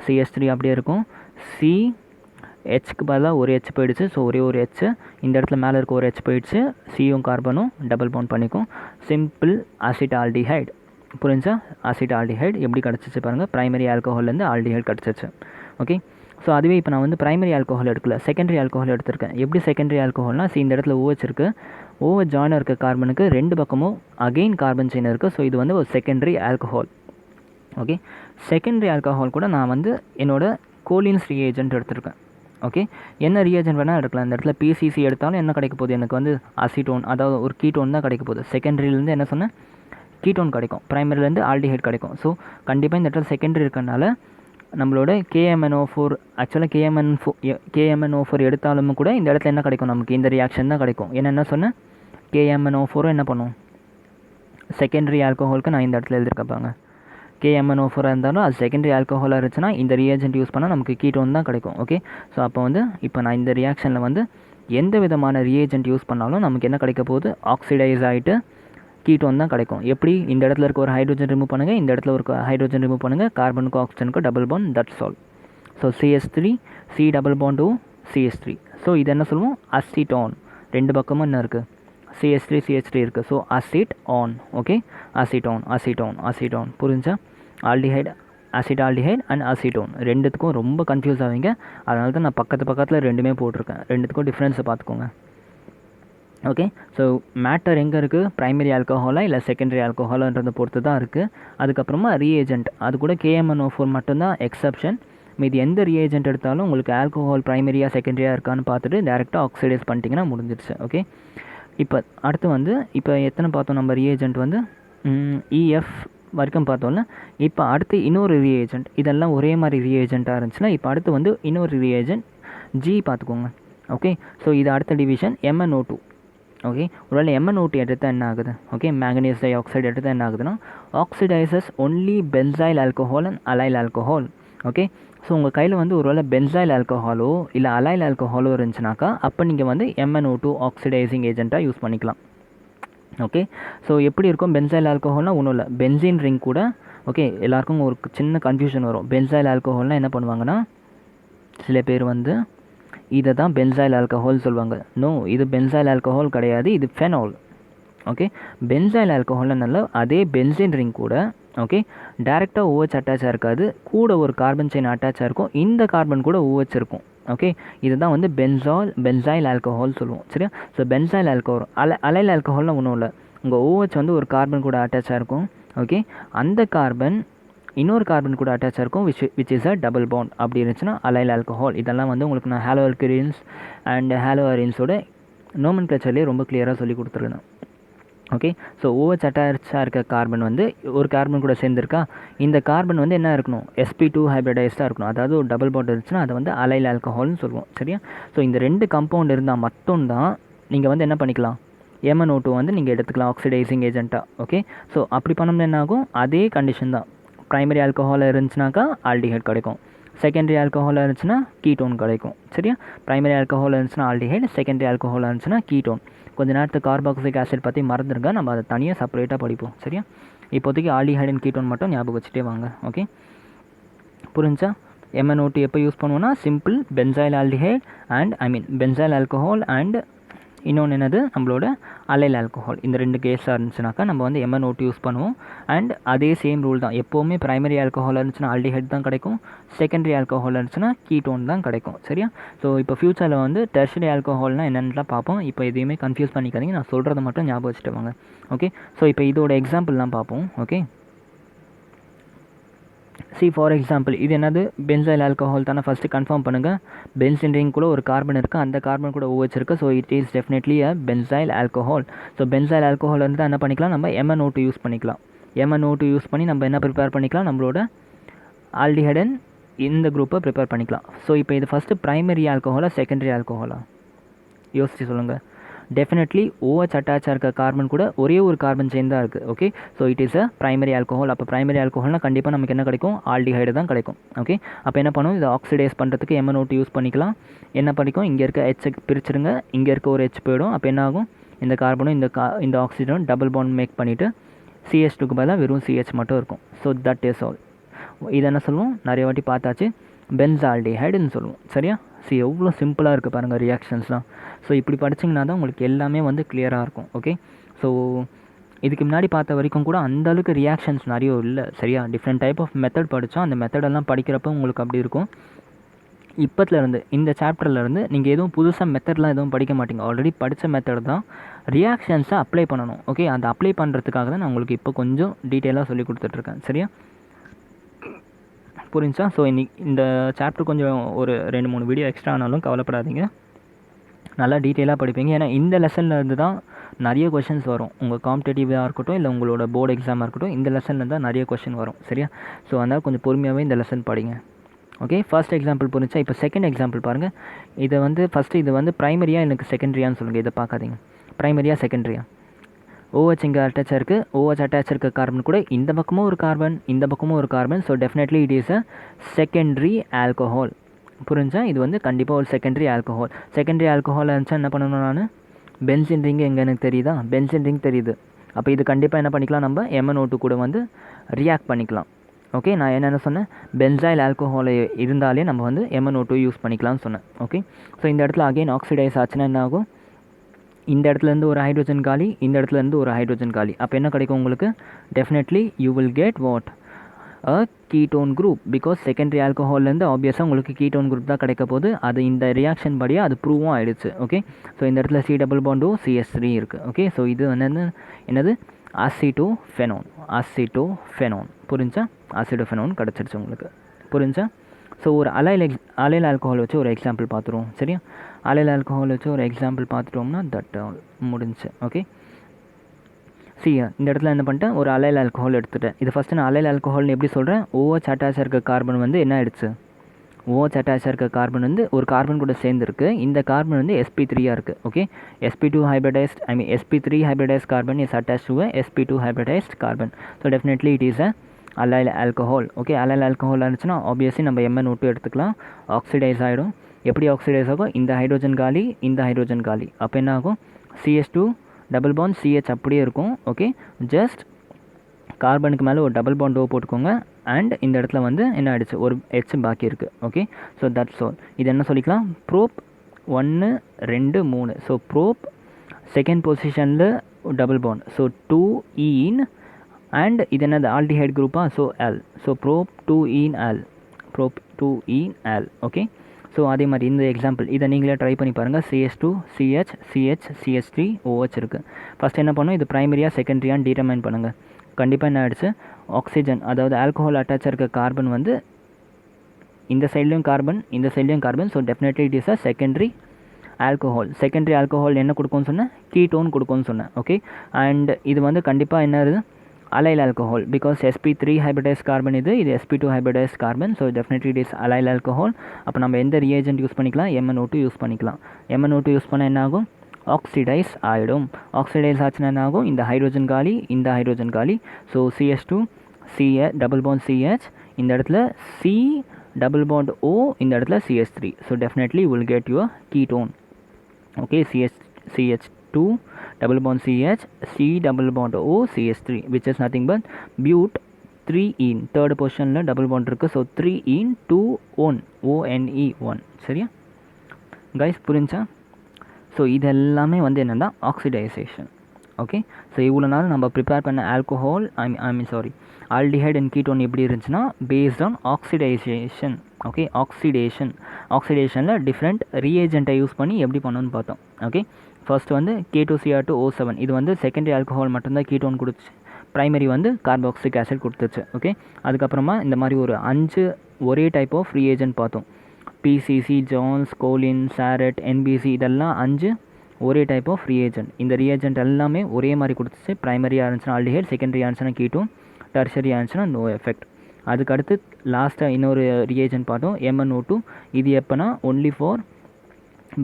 CH3 அப்படியே இருக்கும், Hக்கு பதிலாக ஒரு H போயிடுச்சு, ஸோ ஒரே ஒரு H, இந்த இடத்துல மேலே இருக்க ஒரு H போயிடுச்சு, Cயும் கார்பனும் டபுள் பவுண்ட் பண்ணிக்கும். Simple acetaldehyde. புரிஞ்சா? அசிட்டால்டிஹைட் எப்படி கிடச்சிச்சு பாருங்கள், ப்ரைமரி ஆல்கஹால்லேருந்து ஆல்டிஹைட் கிடச்சிச்சு. ஓகே, ஸோ அதுவே இப்போ நான் வந்து ப்ரைமரி ஆல்கஹால் எடுக்கல, செகண்டரி ஆல்கஹால் எடுத்திருக்கேன். எப்படி செகண்டரி ஆல்கஹால்னா, இந்த இடத்துல OH இருக்குது, OH ஜாயின் இருக்க கார்பனுக்கு 2 பக்கமும் அகெயின் கார்பன் செயின் இருக்குது. ஸோ இது வந்து ஒரு secondary alcohol. Okay, secondary alcohol கூட நான் வந்து என்னோட கோலின்ஸ் ரியேஜென்ட் எடுத்திருக்கேன். ஓகே, என்ன ரியேஜென்ட் வேணால் எடுக்கலாம். இந்த இடத்துல PCC எடுத்தாலும் என்ன கிடைக்க போகுது, எனக்கு வந்து அசிட்டோன், அதாவது ஒரு கீட்டோன் தான் கிடைக்க போகுது. செகண்டரியிலேருந்து என்ன சொன்னேன், கீட்டோன் கிடைக்கும், ப்ரைமரிலேருந்து ஆல்டிஹைட் கிடைக்கும். ஸோ கண்டிப்பாக இந்த இடத்துல செகண்டரி இருக்கிறனால நம்மளோட KMnO4, ஆக்சுவலாக KMnO4 எடுத்தாலும் கூட இந்த இடத்துல என்ன கிடைக்கும், நமக்கு இந்த ரியாக்ஷன் தான் கிடைக்கும். ஏன்னா என்ன சொன்னேன், KMnO4 என்ன பண்ணும், செகண்டரி ஆல்கஹாலுக்கு நான் இந்த இடத்துல எழுதியிருக்கப்பாங்க. KMnO4 இருந்தாலும் அது செகண்டரி ஆல்கஹாலாக இருந்துச்சுன்னா இந்த ரியேஜென்ட் யூஸ் பண்ணால் நமக்கு கீட்டோன் தான் கிடைக்கும். ஓகே, ஸோ அப்போ வந்து இப்போ நான் இந்த ரியாக்ஷனில் வந்து எந்த விதமான ரியேஜென்ட் யூஸ் பண்ணாலும் நமக்கு என்ன கிடைக்க போகுது, ஆக்சிடைஸ் ஆகிட்டு கீட்டோன் தான் கிடைக்கும். எப்படி, இந்த இடத்துல இருக்க ஒரு ஹைட்ரோஜன் ரிமூவ் பண்ணுங்கள், இந்த இடத்துல ஒரு ஹைட்ரோஜன் ரிமூவ் பண்ணுங்கள், கார்பனுக்கு ஆக்சிஜனுக்கு double bond, that's all. So CH3 C double bond O CH3. So இது என்ன சொல்லுவோம், அசிட்டோன். ரெண்டு பக்கமும் என்ன இருக்குது, CH3 இருக்குது. So acetone. ஓகே, அசிட்டோன் புரிஞ்சா? ஆல்டிஹைட், அசிட்டால்டிஹைட் அண்ட் அசிட்டோன் ரெண்டுத்துக்கும் ரொம்ப கன்ஃபியூஸ் ஆவீங்க. அதனால தான் நான் பக்கத்தில் ரெண்டுமே போட்டிருக்கேன். ரெண்டுத்துக்கும் டிஃப்ரென்ஸை பார்த்துக்கோங்க. ஓகே, ஸோ மேட்டர் எங்கே இருக்குது, ப்ரைமரி ஆல்கஹாலா இல்லை செகண்டரி ஆல்கஹாலான்றதை பொறுத்து தான் இருக்குது. அதுக்கப்புறமா ரியேஜென்ட், அது கூட KMnO4 மட்டும்தான் எக்ஸப்ஷன். மீது எந்த ரியேஜென்ட் எடுத்தாலும் உங்களுக்கு ஆல்கஹால் ப்ரைமரியாக செகண்டரியாக இருக்கான்னு பார்த்துட்டு டேரெக்டாக ஆக்சிடைஸ் பண்ணிட்டீங்கன்னா முடிஞ்சிடுச்சு. ஓகே, இப்போ அடுத்து வந்து இப்போ எத்தனை பார்த்தோம் நம்ம ரியேஜென்ட் வந்து EF வரைக்கும் பார்த்தோம்ல. இப்போ அடுத்து இன்னொரு ரியேஜென்ட், இதெல்லாம் ஒரே மாதிரி ரியேஜென்ட்டாக இருந்துச்சுன்னா இப்போ அடுத்து வந்து இன்னொரு ரியேஜென்ட் G பார்த்துக்கோங்க. ஓகே, ஸோ இது அடுத்த டிவிஷன் MnO2. ஓகே, ஒருவேளை MnO2 எடுத்தால் என்ன ஆகுது, ஓகே, மேங்கனீஸ் டை ஆக்சைடு எடுத்தால் என்ன ஆகுதுன்னா oxidises only benzyl alcohol and allyl alcohol. Okay, so உங்கள் கையில் வந்து ஒருவேளை பென்சைல் ஆல்கஹாலோ இல்லை அலைல் ஆல்கஹாலோ இருந்துச்சுனாக்கா அப்போ நீங்கள் வந்து MnO2 ஆக்சிடைசிங் ஏஜென்ட்டாக யூஸ் பண்ணிக்கலாம். ஓகே, ஸோ எப்படி இருக்கும், பென்சைல் ஆல்கஹால்னால் ஒன்றும் இல்லை, பென்சின் ரிங் கூட. ஓகே, எல்லாருக்கும் ஒரு சின்ன கன்ஃபியூஷன் வரும். பென்சைல் ஆல்கஹால்னால் என்ன பண்ணுவாங்கன்னா சில பேர் வந்து இதை தான் பென்சைல் ஆல்கஹால் சொல்லுவாங்க. நோ, இது பென்சைல் ஆல்கஹால் கிடையாது, இது ஃபெனால். ஓகே, பென்சைல் ஆல்கஹால்னால அதே பென்சின் ரிங் கூட ஓகே டேரெக்டாக OH அட்டாச் இருக்காது, கூட ஒரு கார்பன் செயின் அட்டாச் இருக்கும். இந்த கார்பன் கூட OH இருக்கும். ஓகே, இதுதான் வந்து பென்சைல் ஆல்கஹால் சொல்லுவோம். சரியா? ஸோ பென்சைல் ஆல்கஹால் அலைல் ஆல்கஹால்னால் ஒன்றும் இல்லை, உங்கள் OH வந்து ஒரு கார்பன் கூட அட்டாச் இருக்கும். ஓகே, அந்த கார்பன் இன்னொரு கார்பன் கூட அட்டாச் இருக்கும், which is a double bond. அப்படி இருந்துச்சுன்னா அலைல் ஆல்கஹால். இதெல்லாம் வந்து உங்களுக்கு நான் ஹாலோ அல்கிரின்ஸ் அண்ட் ஹாலோ அரீன்ஸோட நோமன்கிளச்சர்லேயே ரொம்ப கிளியராக சொல்லி கொடுத்துருக்கேன். ஓகே, ஸோ OH அட்டாச்சாக இருக்க கார்பன் வந்து ஒரு கார்பன் கூட சேர்ந்துருக்கா, இந்த கார்பன் வந்து என்ன இருக்கணும், sp2 ஹைப்ரிடைஸ்டாக இருக்கணும். அதாவது ஒரு டபுள் பாண்ட் இருந்துச்சுன்னா அதை வந்து அலைல் ஆல்கஹால்னு சொல்லுவோம். சரியா? ஸோ இந்த ரெண்டு கம்பவுண்ட் இருந்தால் மட்டும்தான் நீங்கள் வந்து என்ன பண்ணிக்கலாம், MnO2 வந்து நீங்கள் எடுத்துக்கலாம் ஆக்சிடைசிங் ஏஜென்ட்டாக. ஓகே, ஸோ அப்படி பண்ணோம்னா என்ன ஆகும், அதே கண்டிஷன் தான். ப்ரைமரி ஆல்கஹால் இருந்துச்சுனாக்கா ஆல்டிஹைட் கிடைக்கும், செகண்டரி ஆல்கஹாலாக இருந்துச்சுன்னா கீட்டோன் கிடைக்கும். சரியா? ப்ரைமரி ஆல்கஹால் இருந்துச்சுன்னா ஆல்டிஹைட், செகண்டரி ஆல்கஹாலாக இருந்துச்சுன்னா கீட்டோன். கொஞ்ச நேரத்துக்கு கார்பாக்சிலிக் ஆசிட் பற்றி மறந்துருங்க, நம்ம அதை தனியாக செப்பரேட்டாக படிப்போம். சரியா? இப்போதைக்கு ஆல்டிஹைட் அண்ட் கீட்டோன் மட்டும் ஞாபகம் வச்சுட்டே வாங்க. ஓகே, புரிஞ்சா? MnO2 எப்போ யூஸ் பண்ணுவோன்னா simple benzyl aldehyde and benzyl alcohol and இன்னொன்று என்னது நம்மளோட அலைல் ஆல்கஹால். இந்த ரெண்டு கேஸாக இருந்துச்சுனாக்கா நம்ம வந்து MnO2 யூஸ் பண்ணுவோம். அண்ட் அதே சேம் ரூல் தான், எப்போவுமே ப்ரைமரி ஆல்கஹால் இருந்துச்சுன்னா ஆல்டிஹைட் தான் கிடைக்கும், செகண்டரி ஆல்கஹால் இருந்துச்சுன்னா கீட்டோன் தான் கிடைக்கும். சரியா? ஸோ இப்போ ஃப்யூச்சரில் வந்து டெர்ஷரி ஆல்கஹால்னால் என்னென்னலாம் பார்ப்போம். இப்போ எதையுமே கன்ஃபியூஸ் பண்ணிக்காதீங்க, நான் சொல்கிறத மட்டும் ஞாபகம் வச்சுட்டு வாங்க. ஓகே, ஸோ இப்போ இதோட எக்ஸாம்பிள்லாம் பார்ப்போம். ஓகே, ஃபார் எக்ஸாம்பிள் இது என்னது, பென்சைல் ஆல்கஹால் தானே. ஃபஸ்ட்டு கன்ஃபார்ம் பண்ணுங்கள், பென்சின் ரிங் கூட ஒரு கார்பன் இருக்குது, அந்த கார்பன் கூட OH இருக்குது. So it is definitely a benzyl alcohol. So benzyl alcohol இருந்தால் என்ன பண்ணிக்கலாம், நம்ம MnO2 யூஸ் பண்ணிக்கலாம். MnO2 யூஸ் பண்ணி நம்ம என்ன ப்ரிப்பேர் பண்ணிக்கலாம், நம்மளோட ஆல்டிஹைடன் இந்த குரூப்பை ப்ரிப்பேர் பண்ணிக்கலாம். ஸோ இப்போ இது ஃபஸ்ட்டு ப்ரைமரி ஆல்கஹாலா செகண்டரி ஆல்கஹாலா யோசிச்சு சொல்லுங்கள். டெஃபினெட்லி OH அட்டாச்சாக இருக்க கார்பன் கூட ஒரே ஒரு கார்பன் செயின் தான் இருக்குது. Okay, so it is a primary alcohol. அப்போ ப்ரைமரி ஆல்கஹால்னால் கண்டிப்பாக நமக்கு என்ன கிடைக்கும், ஆல்டிஹைடு தான் கிடைக்கும். ஓகே, அப்போ என்ன பண்ணுவோம், இதை ஆக்சிடைஸ் பண்ணுறதுக்கு MnO2 யூஸ் பண்ணிக்கலாம். என்ன படிக்கும், இங்கே இருக்க H பிரிச்சுருங்க, இங்கே இருக்க ஒரு H போயிடும். அப்போ என்ன ஆகும், இந்த கார்பனும் இந்த ஆக்சிஜனும் டபுள் பாண்ட் மேக் பண்ணிவிட்டு CH2க்கு பதிலாக வெறும் CH மட்டும் இருக்கும். So that is all. இதை என்ன சொல்லுவோம், நிறைய வாட்டி பார்த்தாச்சு, பென்சால்டிஹைடுன்னு சொல்லுவோம். சரியா? எவ்வளோ சிம்பிளாக இருக்குது பாருங்கள் ரியாக்ஷன்ஸ்லாம். ஸோ இப்படி படிச்சிங்கன்னா தான் உங்களுக்கு எல்லாமே வந்து கிளியராக இருக்கும். ஓகே, ஸோ இதுக்கு முன்னாடி பார்த்த வரைக்கும் கூட அந்தளவுக்கு ரியாக்ஷன்ஸ் நிறைய இல்லை. சரியா? டிஃப்ரெண்ட் டைப் ஆஃப் மெத்தட் படித்தோம். அந்த மெத்தடெல்லாம் படிக்கிறப்போ உங்களுக்கு அப்படி இருக்கும். இப்போத்துலேருந்து இந்த சாப்டர்லேருந்து நீங்கள் எதுவும் புதுசாக மெத்தட்லாம் எதுவும் படிக்க மாட்டீங்க, ஆல்ரெடி படித்த மெத்தட் தான். ரியாக்ஷன்ஸை அப்ளை பண்ணணும். ஓகே, அந்த அப்ளை பண்ணுறதுக்காக தான் நான் உங்களுக்கு இப்போ கொஞ்சம் டீட்டெயிலாக சொல்லி கொடுத்துட்ருக்கேன். சரியா? புரிஞ்சா? ஸோ இந்த சாப்டர் கொஞ்சம் ஒரு 2-3 வீடியோ எக்ஸ்ட்ரா ஆனாலும் கவலைப்படாதீங்க, நல்லா டீட்டெயிலாக படிப்பீங்க. ஏன்னா இந்த லெசன்லேருந்து தான் நிறைய கொஷின்ஸ் வரும். உங்கள் காம்படேட்டிவாக இருக்கட்டும் இல்லை உங்களோட போர்டு எக்ஸாமாக இருக்கட்டும், இந்த லெசன்லேருந்து தான் நிறைய கொஷின் வரும். சரியா? ஸோ அதனால் கொஞ்சம் பொறுமையாகவே இந்த லெசன் படிங்க. ஓகே, ஃபர்ஸ்ட் எக்ஸாம்பிள் புரிஞ்சா? இப்போ செகண்ட் எக்ஸாம்பிள் பாருங்கள். இதை வந்து ஃபஸ்ட்டு இது வந்து ப்ரைமரியாக எனக்கு செகண்டரியான்னு சொல்லுங்கள். இதை பார்க்காதீங்க, ப்ரைமரியா செகண்டரியா. OH இங்கே அட்டாச் ஆயிருக்கு. OH அட்டாச் இருக்க கார்பன் கூட இந்த பக்கமும் ஒரு கார்பன், இந்த பக்கமும் ஒரு carbon. So definitely it is a secondary alcohol. புரிஞ்சா? இது வந்து கண்டிப்பாக ஒரு செகண்டரி ஆல்கஹால். செகண்டரி ஆல்கஹாலாக இருந்துச்சா என்ன பண்ணணும் நான்? பென்சின் ரிங் எங்கே எனக்கு தெரியுதா? பென்சின் ரிங் தெரியுது. அப்போ இது கண்டிப்பாக என்ன பண்ணிக்கலாம், நம்ம MnO2 கூட வந்து ரியாக்ட் பண்ணிக்கலாம். ஓகே, நான் என்னென்ன சொன்னேன், பென்சைல் ஆல்கஹால் இருந்தாலே நம்ம வந்து MnO2 யூஸ் பண்ணிக்கலாம்னு சொன்னேன். ஓகே, ஸோ இந்த இடத்துல அகெயின் ஆக்சிடைஸ் ஆச்சுன்னா என்ன ஆகும், இந்த இடத்துலேருந்து ஒரு ஹைட்ரோஜன் காலி, இந்த இடத்துலேருந்து ஒரு ஹைட்ரோஜன் காலி. அப்போ என்ன கிடைக்கும் உங்களுக்கு? Definitely you will get what, a ketone group. Because secondary ஆல்கஹால்லேருந்து ஆப்வியஸாக உங்களுக்கு கீட்டோன் குரூப் தான் கிடைக்க போகுது. அது இந்த ரியாக்ஷன் படியாக அது ப்ரூவும் ஆகிடுச்சு. ஓகே, ஸோ இந்த இடத்துல C double bond O CH3 இருக்குது. ஓகே, ஸோ இது என்னது அசிட்டோஃபெனோன். அசிட்டோஃபெனோன் புரிஞ்சா? அசிட்டோஃபெனோன் கிடச்சிருச்சு உங்களுக்கு. புரிஞ்சா? ஸோ ஒரு அலைல் ஆல்கஹால் வச்சு ஒரு எக்ஸாம்பிள் பார்த்துருவோம். சரியா? அலைல் ஆல்கஹால் வச்சு ஒரு எக்ஸாம்பிள் பார்த்துட்டோம்னா தட் முடிஞ்சு. ஓகே, இந்த இடத்துல என்ன பண்ணிட்டேன், ஒரு அலைல் ஆல்கஹால் எடுத்துட்டேன். இது ஃபஸ்ட்டு நான் அலைல் ஆல்கஹால்னு எப்படி சொல்கிறேன், OH அட்டாச் இருக்க கார்பன் வந்து என்ன ஆயிடுச்சு, OH அட்டாச் இருக்க கார்பன் வந்து ஒரு கார்பன் கூட சேர்ந்துருக்கு. இந்த கார்பன் வந்து sp3 இருக்குது. Okay, sp2 hybridized, sp3 hybridized carbon is attached to a sp2 hybridized carbon. So definitely it is a allyl alcohol. Okay, allyl alcohol இருந்துச்சுன்னா ஆப்வியஸ்லி நம்ம MnO2 எடுத்துக்கலாம். ஆக்சிடைஸ் ஆகிடும். எப்படி ஆக்சிடைஸ் ஆகும், இந்த ஹைட்ரோஜன் காலி, இந்த ஹைட்ரோஜன் காலி. அப்போ என்ன ஆகும், CH2 டபுள் பாண்ட் CH அப்படியே இருக்கும். ஓகே, ஜஸ்ட் கார்பனுக்கு மேலே ஒரு டபுள் பாண்ட் O போட்டுக்கோங்க. அண்ட் இந்த இடத்துல வந்து என்ன ஆகிடுச்சு, ஒரு H பாக்கி இருக்குது. Okay, so that's all. இது என்ன சொல்லிக்கலாம், ப்ரோப் 1 2 3. ஸோ ப்ரோப் செகண்ட் பொசிஷனில் டபுள் பாண்ட், ஸோ 2 ஈன். அண்ட் இது என்னது ஆல்டிஹைட் குரூப்பாக, so L. So probe 2 ஈன் L, probe 2 ஈன் L. Okay, so அதே மாதிரி இந்த எக்ஸாம்பிள் இதை நீங்களே ட்ரை பண்ணி பாருங்கள். CH2 CH CH CH3 OH இருக்குது. ஃபஸ்ட் என்ன பண்ணணும், இது ப்ரைமரியாக செகண்டரியான்னு டிட்டர்மைன் பண்ணுங்கள். கண்டிப்பாக என்ன ஆகிடுச்சு, ஆக்சிஜன் அதாவது ஆல்கஹால் அட்டாச் இருக்க கார்பன் வந்து இந்த சைட்லேயும் கார்பன், இந்த சைட்லேயும் carbon. So definitely it is a secondary alcohol. Secondary alcohol என்ன கொடுக்கும்னு சொன்னேன், கீட்டோன் கொடுக்கும்னு சொன்னேன். ஓகே, அண்ட் இது வந்து கண்டிப்பாக என்ன இருக்குது, allyl alcohol, because sp3 hybridized carbon இது sp2 hybridized carbon. So definitely it is allyl alcohol. அப்போ நம்ம எந்த reagent யூஸ் பண்ணிக்கலாம், MnO2 யூஸ் பண்ணிக்கலாம். MnO2 யூஸ் பண்ணால் என்ன ஆகும், ஆக்சிடைஸ் ஆகிடும். ஆக்சிடைஸ் ஆச்சுன்னா என்ன ஆகும், இந்த ஹைட்ரோஜன் காலி, இந்த ஹைட்ரோஜன் காலி. So CH2 CH double bond CH, இந்த இடத்துல C டபுள் பாண்ட் O, இந்த இடத்துல CH3. So definitely will get your ketone. Okay, CH2 double bond CH, C double bond O, CH3, which is nothing but but 3-ene. Third position double bond இருக்கு. So 3-ene 2-one, ONE 1. சரியா guys, புரிஞ்சா? So இது எல்லாமே வந்து என்னென்னா oxidisation. Okay, so இவ்வளோ நாள் நம்ம ப்ரிப்பேர் பண்ண ஆல்கோஹால் ஆல்டிஹைட் அண்ட் கீட்டோன் எப்படி இருந்துச்சுன்னா பேஸ்ட் ஆன் ஆக்சிடைசேஷன். ஓகே, ஆக்சிடேஷனில் டிஃப்ரெண்ட் ரீஏஜெண்ட்டை யூஸ் பண்ணி எப்படி பண்ணணும்னு பார்த்தோம். ஓகே, ஃபர்ஸ்ட் வந்து K2Cr2O7. இது வந்து செகண்டரி ஆல்கஹால் மட்டும்தான் கீட்டோன் கொடுத்துச்சு, ப்ரைமரி வந்து கார்பாக்சிலிக் ஆசிட் கொடுத்துச்சு. ஓகே, அதுக்கப்புறமா இந்த மாதிரி ஒரு 5 ஒரே டைப் ஆஃப் ரீஏஜெண்ட் பார்த்தோம். PCC, ஜான்ஸ், கோலின், சாரட், NBC, இதெல்லாம் 5 ஒரே டைப் ஆஃப் ரீஏஜெண்ட். இந்த ரீஏஜெண்ட் எல்லாமே ஒரே மாதிரி கொடுத்துச்சு. ப்ரைமரியாக இருந்துச்சுன்னா ஆல்டிஹைட், செகண்டரியாக இருந்துச்சுன்னா கீட்டோன், டெர்ஷரியாக இருந்துச்சுன்னா நோ எஃபெக்ட். அதுக்கடுத்து லாஸ்ட்டாக இன்னொரு ரீஏஜெண்ட் பார்த்தோம், MnO2. இது எப்போனா only for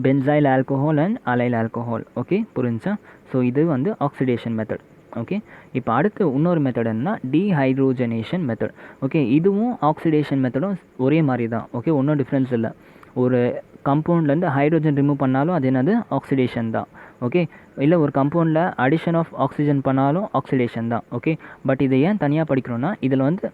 benzyl alcohol and allyl alcohol. Okay, புரிஞ்சா? ஸோ இது வந்து ஆக்சிடேஷன் மெத்தட். ஓகே, இப்போ அடுத்து இன்னொரு மெத்தட் என்னன்னா டீஹைட்ரோஜனேஷன் மெத்தட். ஓகே, இதுவும் ஆக்சிடேஷன் மெத்தடும் ஒரே மாதிரி தான். ஓகே, ஒன்றும் டிஃப்ரென்ஸ் இல்லை. ஒரு கம்பவுண்ட்லேருந்து ஹைட்ரோஜன் ரிமூவ் பண்ணாலும் அது என்னது, ஆக்சிடேஷன் தான். ஓகே, இல்லை ஒரு கம்பவுண்டில் அடிஷன் ஆஃப் ஆக்சிஜன் பண்ணாலும் ஆக்சிடேஷன் தான். ஓகே, பட் இதை ஏன் தனியாக படிக்கிறோன்னா, இதில் வந்து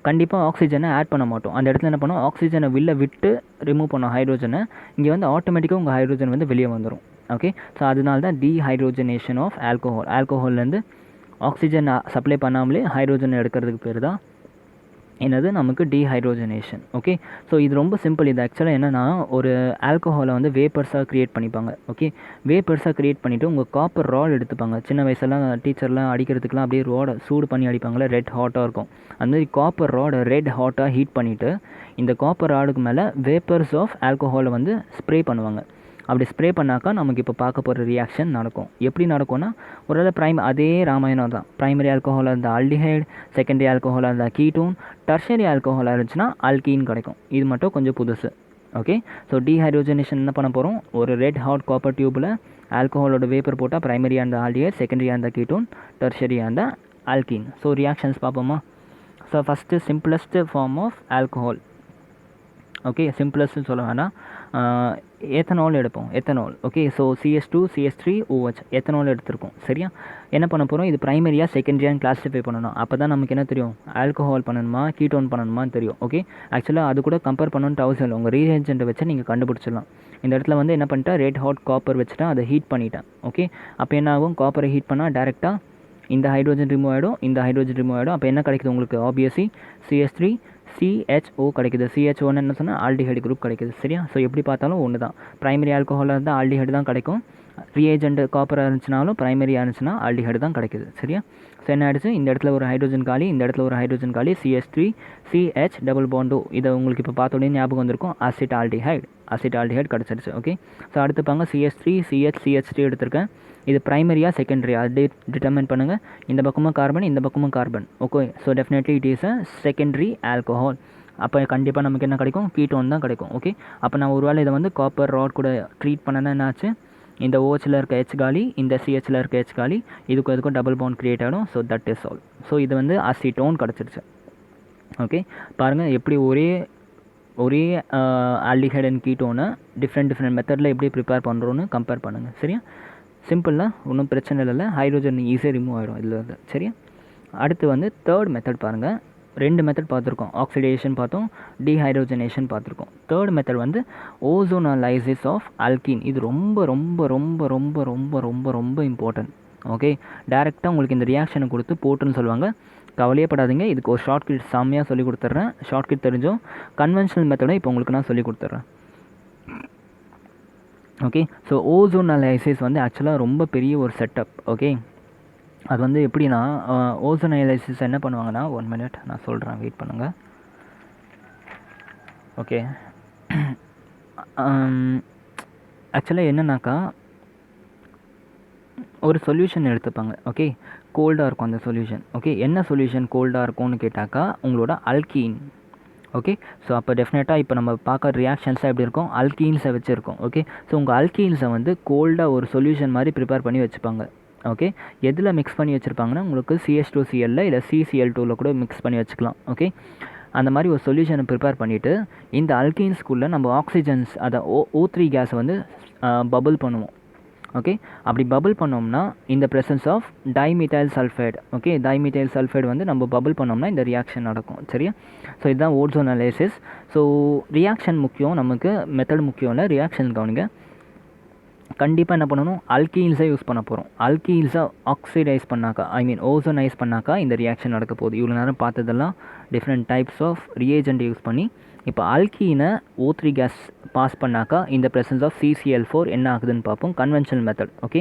கண்டிப்பாக ஆக்சிஜனை ஆட் பண்ண மாட்டோம். அந்த இடத்துல என்ன பண்ணோம், ஆக்சிஜனை விட்டு ரிமூவ் பண்ணோம் ஹைட்ரோஜனை. இங்கே வந்து ஆட்டோமேட்டிக்காக உங்கள் ஹைட்ரோஜன் வந்து வெளியே வந்துடும். ஓகே, ஸோ அதனால தான் டீஹைட்ரோஜனேஷன் ஆஃப் ஆல்கோஹால். ஆல்கோஹால்லேருந்து ஆக்சிஜன் சப்ளை பண்ணாமலே ஹைட்ரோஜன் எடுக்கிறதுக்கு பேர் தான் என்னது, நமக்கு டீஹைட்ரோஜனேஷன். ஓகே, ஸோ இது ரொம்ப சிம்பிள். இது ஆக்சுவலாக என்னென்னா, ஒரு ஆல்கோஹாலை வந்து வேப்பர்ஸாக க்ரியேட் பண்ணிப்பாங்க. ஓகே, வேப்பர்ஸாக க்ரியேட் பண்ணிவிட்டு உங்கள் காப்பர் ராட் எடுத்துப்பாங்க. சின்ன வயசுலாம் டீச்சர்லாம் அடிக்கிறதுக்குலாம் அப்படியே ரோடை சூடு பண்ணி அடிப்பாங்களே, ரெட் ஹாட்டாக இருக்கும். அந்த மாதிரி காப்பர் ராடை ரெட் ஹாட்டாக ஹீட் பண்ணிவிட்டு இந்த காப்பர் ராடுக்கு மேலே வேப்பர்ஸ் ஆஃப் ஆல்கோஹாலை வந்து ஸ்ப்ரே பண்ணுவாங்க. அப்படி ஸ்ப்ரே பண்ணாக்கா நமக்கு இப்போ பார்க்க போகிற ரியாக்ஷன் நடக்கும். எப்படி நடக்கும்னா, ஒரு அதே ராமாயணம் தான். ப்ரைமரி ஆல்கோஹாலாக இருந்தால் ஆல்டிஹைட், செகண்டரி ஆல்கோஹாலாக இருந்தால் கீட்டோன், டெர்ஷரி ஆல்கோஹாலாக இருந்துச்சுன்னா ஆல்கீன் கிடைக்கும். இது மட்டும் கொஞ்சம் புதுசு. ஓகே, ஸோ டீஹைட்ரோஜனேஷன் என்ன பண்ண போகிறோம், ஒரு ரெட் ஹாட் காப்பர் டியூப்பில் ஆல்கஹாலோட வேப்பர் போட்டால் ப்ரைமரியாக அந்த ஆல்டிஹைட், செகண்டரியாக அந்த கீட்டோன், டெர்ஷரியாக அந்த ஆல்கீன். ஸோ ரியாக்ஷன்ஸ் பார்ப்போமா? So first simplest form of alcohol. Okay, சிம்பிளஸ்ட்னு சொல்ல வேணாம், எத்தனால் எடுப்போம், ethanol. Okay, so CS2 CS3 OH ethanol எடுத்திருக்கோம். சரியா? என்ன பண்ண போகிறோம், இது ப்ரைமரியாக செகண்டரியாக கிளாஸிஃபை பண்ணணும். அப்போ தான் நமக்கு என்ன தெரியும், ஆல்கஹால் பண்ணணுமா கீட்டோன் பண்ணணுமான்னு தெரியும். ஓகே, ஆக்சுவலாக அது கூட கம்பேர் பண்ணணுன்ட்டு அவசியம் இல்லை, உங்கள் ரீஏஜென்ட்டை வச்சு நீங்கள் கண்டுபிடிச்சிடலாம். இந்த இடத்துல வந்து என்ன பண்ணிட்டேன், ரெட் ஹாட் காப்பர் வச்சுட்டேன், அதை ஹீட் பண்ணிட்டேன். ஓகே, அப்போ என்ன ஆகும், காப்பரை ஹீட் பண்ணால் டேரெக்டாக இந்த ஹைட்ரோஜன் ரிமூவ் ஆகிடும், இந்த ஹைட்ரோஜன் ரிமூவ் ஆகிடும். அப்போ என்ன கிடைக்குது உங்களுக்கு, ஆப்வியஸ்லி CS3 CHO கிடைக்குது. CHOன்னு என்ன சொன்னால் ஆல்டிஹைடு குரூப் கிடைக்குது. சரியா? ஸோ எப்படி பார்த்தாலும் ஒன்று தான், ப்ரைமரி ஆல்கஹாலாக இருந்தால் ஆல்டிஹைடு தான் கிடைக்கும், ரியேஜென்ட் காப்பராக இருந்துச்சுனாலும் ப்ரைமரியாக இருந்துச்சுன்னா ஆல்டிஹைடு தான் கிடைக்குது. சரியா? ஸோ என்ன ஆகிடுச்சு, இந்த இடத்துல ஒரு ஹைட்ரோஜன் காலி, இந்த இடத்துல ஒரு ஹைட்ரோஜன் காலி, CS3 CH டபுள் பாண்டோ. இதை உங்களுக்கு இப்போ பார்த்த உடனே ஞாபகம் வந்திருக்கும், அசிட்டால்டிஹைடு கிடச்சிருச்சு. ஓகே, ஸோ அடுத்து பாங்க CS3 CH எடுத்திருக்கேன். இது ப்ரைமரியாக செகண்டரியா அது டிட்டர்மின் பண்ணுங்கள். இந்த பக்கமும் கார்பன், இந்த பக்கமும் carbon. Okay, so definitely it is a secondary alcohol. அப்போ கண்டிப்பாக நமக்கு என்ன கிடைக்கும், கீட்டோன் தான் கிடைக்கும். ஓகே, அப்போ நான் ஒருவேளை இதை வந்து காப்பர் ராட் கூட ட்ரீட் பண்ணனா என்னாச்சு, இந்த OHல இருக்க H காலி, இந்த CHல இருக்க H காலி, இதுக்கும் டபுள் பாண்ட் கிரியேட் ஆகிடும். So that is all. So இது வந்து அசிட்டோன் கிடச்சிருச்சு. ஓகே, பாருங்கள் எப்படி ஒரே ஆல்டிஹைட் அண்ட் கீட்டோனை டிஃப்ரெண்ட் மெத்தடில் எப்படி ப்ரிப்பேர் பண்ணுறோன்னு கம்பேர் பண்ணுங்கள். சரியா? சிம்பிளாக ஒன்றும் பிரச்சனை இல்லை, ஹைட்ரோஜன் ஈஸியாக ரிமூவ் ஆகிடும் இதில் இருந்து. சரியா? அடுத்து வந்து தேர்ட் மெத்தட் பாருங்கள், 2 மெத்தட் பார்த்துருக்கோம், ஆக்சிடேஷன் பார்த்தோம், டீஹைட்ரோஜனேஷன் பார்த்துருக்கோம். தேர்ட் மெத்தட் வந்து ஓசோனலைசிஸ் ஆஃப் ஆல்கீன். இது ரொம்ப ரொம்ப ரொம்ப ரொம்ப ரொம்ப ரொம்ப ரொம்ப இம்பார்ட்டன்ட். ஓகே, டேரெக்டாக உங்களுக்கு இந்த ரியாக்ஷனை கொடுத்து போட்டுன்னு சொல்லுவாங்க, கவலையப்படாதீங்க. இதுக்கு ஒரு ஷார்ட்கட் செம்மையாக சொல்லி கொடுத்துட்றேன். ஷார்ட்கட் தெரிஞ்சோம், கன்வென்ஷனல் மெத்தடை இப்போ உங்களுக்கு நான் சொல்லி கொடுத்துட்றேன். ஓகே, ஸோ ஓசோனலைசிஸ் வந்து ஆக்சுவலாக ரொம்ப பெரிய ஒரு செட்டப். ஓகே, அது வந்து எப்படின்னா, ஓசோனலைசிஸ் என்ன பண்ணுவாங்கன்னா, 1 minute நான் சொல்கிறேன், வெயிட் பண்ணுங்கள். ஓகே, ஆக்சுவலாக என்னன்னாக்கா, ஒரு சொல்யூஷன் எடுத்துப்பாங்க. ஓகே, கோல்டாக இருக்கும் அந்த சொல்யூஷன். ஓகே, என்ன சொல்யூஷன் கோல்டாக இருக்கும்னு கேட்டாக்கா, உங்களோட அல்கீன். ஓகே, ஸோ அப்போ டெஃபினட்டாக இப்போ நம்ம பார்க்க ரியாக்ஷன்ஸாக எப்படி இருக்கும், அல்கீன்ஸை வச்சுருக்கோம். ஓகே, ஸோ உங்கள் அல்கீன்ஸை வந்து கோல்டாக ஒரு சொல்யூஷன் மாதிரி ப்ரிப்பேர் பண்ணி வச்சுப்பாங்க. ஓகே, எதில் மிக்ஸ் பண்ணி வச்சுருப்பாங்கன்னா, உங்களுக்கு CH2Cl இல்லை CCl2ல கூட மிக்ஸ் பண்ணி வச்சுக்கலாம். ஓகே, அந்த மாதிரி ஒரு சொல்யூஷனை ப்ரிப்பேர் பண்ணிவிட்டு இந்த அல்கீன்ஸ்குள்ளே நம்ம ஆக்சிஜன்ஸ், அதை O3 கேஸை வந்து பபுள் பண்ணுவோம். ஓகே, அப்படி பபுள் பண்ணோம்னா இந்த presence of dimethyl sulphide. Okay, dimethyl sulphide வந்து நம்ம பபுள் பண்ணோம்னா இந்த ரியாக்ஷன் நடக்கும். சரியா? ஸோ இதுதான் ஓசோனலைசிஸ். ஸோ ரியாக்ஷன் முக்கியம், நமக்கு மெத்தட் முக்கியம் இல்லை, ரியாக்ஷன் கவனிங்க. கண்டிப்பாக என்ன பண்ணணும், அல்கீன்ஸை யூஸ் பண்ண போகிறோம். அல்கீன்ஸை ஆக்சிடைஸ் பண்ணாக்கா, ஓசோனைஸ் பண்ணாக்கா இந்த ரியாக்ஷன் நடக்க போகுது. இவ்வளோ நேரம் பார்த்ததெல்லாம் different types of reagent use பண்ணி, இப்போ அல்கீனை O3 கேஸ் பாஸ் பண்ணாக்கா இந்த ப்ரெசன்ஸ் ஆஃப் CCl4 என்ன ஆகுதுன்னு பார்ப்போம். Conventional method. Okay,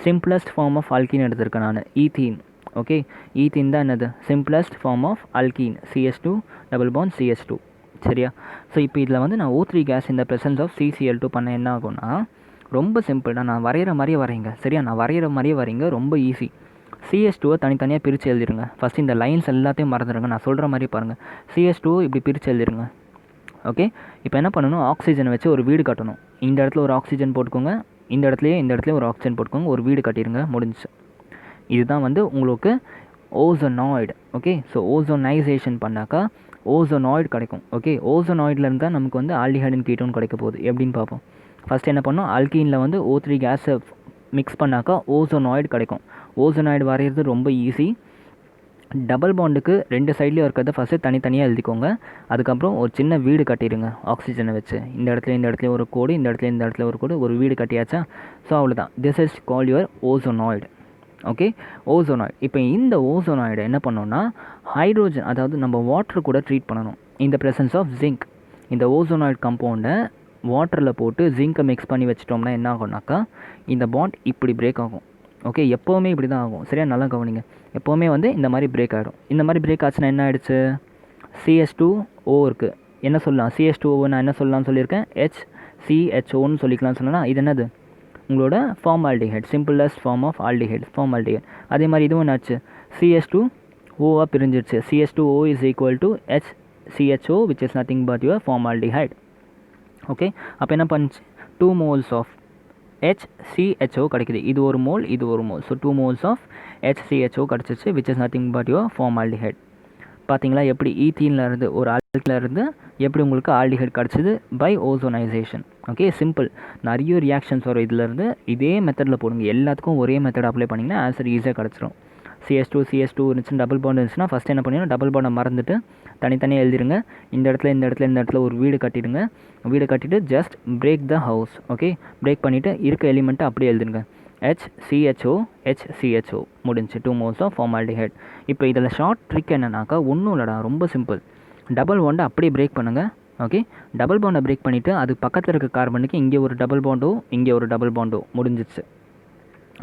simplest form of alkene எடுத்திருக்கேன் நான், ஈத்தீன். ஓகே, ஈத்தீன் தான் என்னது, simplest form of alkene, CH2 double bond CH2. சரியா? ஸோ இப்போ இதில் வந்து நான் O3 கேஸ் இந்த ப்ரெசன்ஸ் ஆஃப் CCl2 பண்ண என்ன ஆகும்னா, ரொம்ப சிம்பிள் தான், நான் வரைகிற மாதிரியே வரைங்க. சரியா? நான் வரைகிற மாதிரியே வரைங்க, ரொம்ப ஈஸி. CH2 தனித்தனியாக பிரித்து எழுதிருங்க. ஃபஸ்ட்டு இந்த லைன்ஸ் எல்லாத்தையும் மறந்துடுங்க, நான் சொல்கிற மாதிரி பாருங்கள். CH2 இப்படி பிரித்து எழுதிருங்க. ஓகே, இப்போ என்ன பண்ணணும், ஆக்சிஜனை வச்சு ஒரு வீடு கட்டணும். இந்த இடத்துல ஒரு ஆக்சிஜன் போட்டுக்கோங்க, இந்த இடத்துலையும் ஒரு ஆக்சிஜன் போட்டுக்கோங்க, ஒரு வீடு கட்டிடுங்க, முடிஞ்சிச்சு. இதுதான் வந்து உங்களுக்கு ஓசோனாய்டு. ஓகே, ஸோ ஓசோனைசேஷன் பண்ணாக்கா ஓசோனாய்டு கிடைக்கும். ஓகே, ஓசோனாய்ட்லேருந்து தான் நமக்கு வந்து ஆல்டிஹைட் அண்ட் கீட்டோன் கிடைக்க போகுது. எப்படின்னு பார்ப்போம். ஃபஸ்ட் என்ன பண்ணோம், அல்கீனில் வந்து O3 கேஸை மிக்ஸ் பண்ணாக்கா ஓசோனாய்டு கிடைக்கும். ஓசோனாய்டு வரைகிறது ரொம்ப ஈஸி. டபுள் பாண்டுக்கு 2 சைட்லேயும் இருக்கிறத ஃபஸ்ட்டு தனித்தனியாக எழுதிக்கோங்க. அதுக்கப்புறம் ஒரு சின்ன வீடு கட்டிடுங்க ஆக்சிஜனை வச்சு. இந்த இடத்துல ஒரு கோடு, இந்த இடத்துல ஒரு கோடு, ஒரு வீடு கட்டியாச்சா? ஸோ அவ்வளோதான். This is call your ozonide. Okay, ozonide. இப்போ இந்த ஓசோனாய்டு என்ன பண்ணோன்னா, ஹைட்ரோஜன், அதாவது நம்ம வாட்டர் கூட ட்ரீட் பண்ணணும். இந்த ப்ரெசன்ஸ் ஆஃப் ஜிங்க், இந்த ஓசோனாய்டு கம்பவுண்டை வாட்டரில் போட்டு ஜிங்கை மிக்ஸ் பண்ணி வச்சிட்டோம்னா என்ன ஆகும்னாக்கா, இந்த பாண்ட் இப்படி பிரேக் ஆகும். ஓகே, எப்போவுமே இப்படி தான் ஆகும். சரியா? நல்லா கவனிங்க, எப்போவுமே வந்து இந்த மாதிரி பிரேக் ஆகிடும். இந்த மாதிரி பிரேக் ஆச்சுன்னா என்ன ஆகிடுச்சு, CH2O இருக்குது, என்ன சொல்லலாம், CH2O நான் என்ன சொல்லலாம்னு சொல்லியிருக்கேன், HCHOன்னு சொல்லிக்கலாம்னு சொன்னேன்னா, இது என்னது, உங்களோட formaldehyde, simplest form of aldehyde, formaldehyde. அதே மாதிரி இதுவும் என்னாச்சு, CH2Oவாக பிரிஞ்சிருச்சு. CH2O is equal to HCHO which is nothing but your formaldehyde. Okay, அப்போ என்ன பண்ணுச்சு, 2 moles of HCHO கிடைக்குது. இது ஒரு மோல், இது ஒரு mole. So 2 moles of HCHO கிடச்சிச்சு, which is nothing but your formaldehyde. பார்த்தீங்களா எப்படி ஈத்தீன்லேருந்து ஒரு ஆல்டிலேருந்து எப்படி உங்களுக்கு ஆல்டிஹைட் கிடச்சிது பை ஓசோனைசேஷன். Okay, simple. நிறைய ரியாக்ஷன்ஸ் வரும் இதிலேருந்து. இதே மெத்தடில் போடுங்க, எல்லாத்துக்கும் ஒரே மெத்தட் அப்ளை பண்ணிங்கன்னா ஆன்சர் ஈஸியாக கிடச்சிரும். CS2 இருந்துச்சுன்னா டபுள் பாண்ட் இருந்துச்சுன்னா ஃபஸ்ட் என்ன பண்ணிடணும், டபுள் பாண்டை மறந்துட்டு தனித்தனியாக எழுதிருங்க. இந்த இடத்துல ஒரு வீடு கட்டிடுங்க. வீடு கட்டிட்டு just break the house. Okay, break பண்ணிவிட்டு இருக்க எலிமெண்ட்டை அப்படியே எழுதுங்க. HCHO முடிஞ்சு 2 moles ஆஃப் ஃபார்மால்டிஹைட். இப்போ இதில் ஷார்ட் ட்ரிக் என்னன்னாக்கா ஒன்றும் இல்லைடா, ரொம்ப சிம்பிள். டபுள் பாண்டை அப்படியே பிரேக் பண்ணுங்கள். ஓகே, டபுள் பாண்டை பிரேக் பண்ணிவிட்டு அது பக்கத்தில் இருக்க கார்பனுக்கு இங்கே ஒரு டபுள் பாண்டோ இங்கே ஒரு டபுள் பாண்டோ முடிஞ்சிச்சு.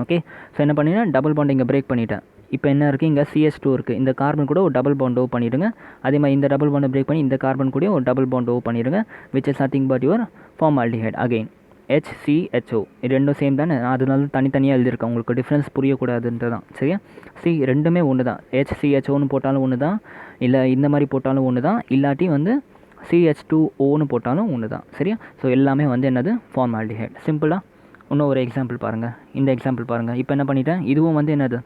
ஓகே, ஸோ என்ன பண்ணினா டபுள் பாண்ட் இங்கே பிரேக் பண்ணிவிட்டேன். இப்போ என்ன இருக்குது, இங்கே CS2 இருக்குது. இந்த கார்பன் கூட ஒரு டபுள் பாண்ட் ஓ பண்ணிவிடுங்க. அதே மாதிரி இந்த டபுள் பாண்டை பிரேக் பண்ணி இந்த கார்பன் கூட ஒரு டபுள் பாண்ட் ஓ பண்ணிவிடுங்க, which is nothing but your formaldehyde. Again HCHO, இது ரெண்டும் சேம் தானே, அதனால தனித்தனியாக எழுதியிருக்கேன், உங்களுக்கு டிஃப்ரென்ஸ் புரியக்கூடாதுன்றது தான். சரியா? ரெண்டுமே ஒன்று தான். HCHOன்னு போட்டாலும் ஒன்று தான், இல்லை இந்த மாதிரி போட்டாலும் ஒன்று தான், இல்லாட்டி வந்து CH2Oன்னு போட்டாலும் ஒன்று தான். சரியா? ஸோ எல்லாமே வந்து என்னது, ஃபார்மால்டிஹைட். சிம்பிளாக இன்னும் ஒரு எக்ஸாம்பிள் பாருங்கள். இந்த எக்ஸாம்பிள் பாருங்கள். இப்போ என்ன பண்ணிட்டேன், இதுவும் வந்து என்னது,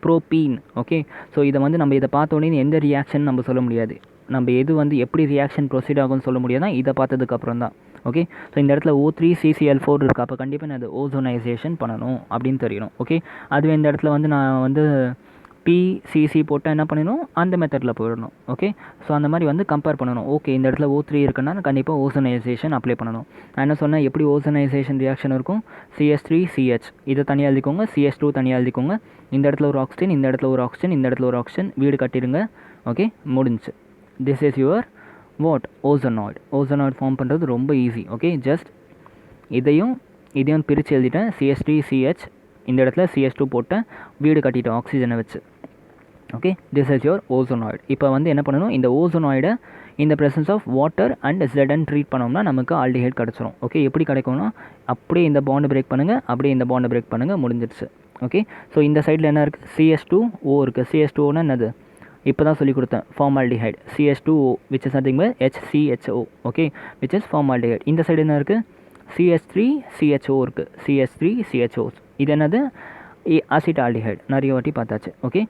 ப்ரோப்பீன். ஓகே, ஸோ இதை வந்து நம்ம இதை பார்த்தோன்னே எந்த ரியாக்ஷன் நம்ம சொல்ல முடியாது, நம்ம எது வந்து எப்படி ரியாக்ஷன் ப்ரொசீட் ஆகும்னு சொல்ல முடியாது, இதை பார்த்ததுக்கப்புறம் தான். ஓகே, ஸோ இந்த இடத்துல O3CCl4 இருக்குது, அப்போ கண்டிப்பாக நான் அது ஓசோனைசேஷன் பண்ணணும் அப்படின்னு தெரியணும். ஓகே, அதுவே இந்த இடத்துல வந்து நான் வந்து PCC போட்டால் என்ன பண்ணணும், அந்த மெத்தடில் போயிடணும். ஓகே, ஸோ அந்த மாதிரி வந்து கம்பேர் பண்ணணும். ஓகே, இந்த இடத்துல O3 இருக்குன்னா கண்டிப்பாக ஓசோனைசேஷன் அப்ளை பண்ணணும். நான் என்ன சொன்னேன், எப்படி ஓசோனைசேஷன் ரியாக்ஷன் இருக்கும், CS3CH இதை தனியாக எழுதிக்கோங்க, CS2 தனியாக எழுதிக்கோங்க. இந்த இடத்துல ஒரு ஆக்சிஜன், இந்த இடத்துல ஒரு ஆக்சிஜன், இந்த இடத்துல ஒரு ஆக்சிஜன், வீடு கட்டிடுங்க. ஓகே, முடிஞ்சு. This is your what, ozonide. Ozonide form பண்ணுறது ரொம்ப ஈஸி. ஓகே, ஜஸ்ட் இதையும் பிரித்து எழுதிட்டேன். CS3CH, இந்த இடத்துல CS2 போட்டேன், வீடு கட்டிட்டேன் ஆக்சிஜனை வச்சு. Okay, this is your ozonide. இப்போ வந்து என்ன பண்ணணும், இந்த ஓசோனாய்டை இந்த presence of water and ZN treat பண்ணோம்னா நமக்கு ஆல்டிஹைட் கிடச்சிரும். ஓகே, எப்படி கிடைக்கும்னா அப்படியே இந்த பாண்டை பிரேக் பண்ணுங்கள், அப்படியே இந்த பாண்டை பிரேக் பண்ணுங்கள், முடிஞ்சிடுச்சு. ஓகே, ஸோ இந்த சைடில் என்ன இருக்குது, CS2O இருக்குது. CS2Oனா என்னது, இப்போ தான் சொல்லி கொடுத்தேன், formaldehyde. CS2O which is nothing but HCHO. Okay, which is formaldehyde. இந்த சைடு என்ன இருக்குது, CH3CHO இருக்குது. CH3CHO இது என்னது, அசிட்டால்டிஹைட். நிறைய வாட்டி பார்த்தாச்சு. ஓகே,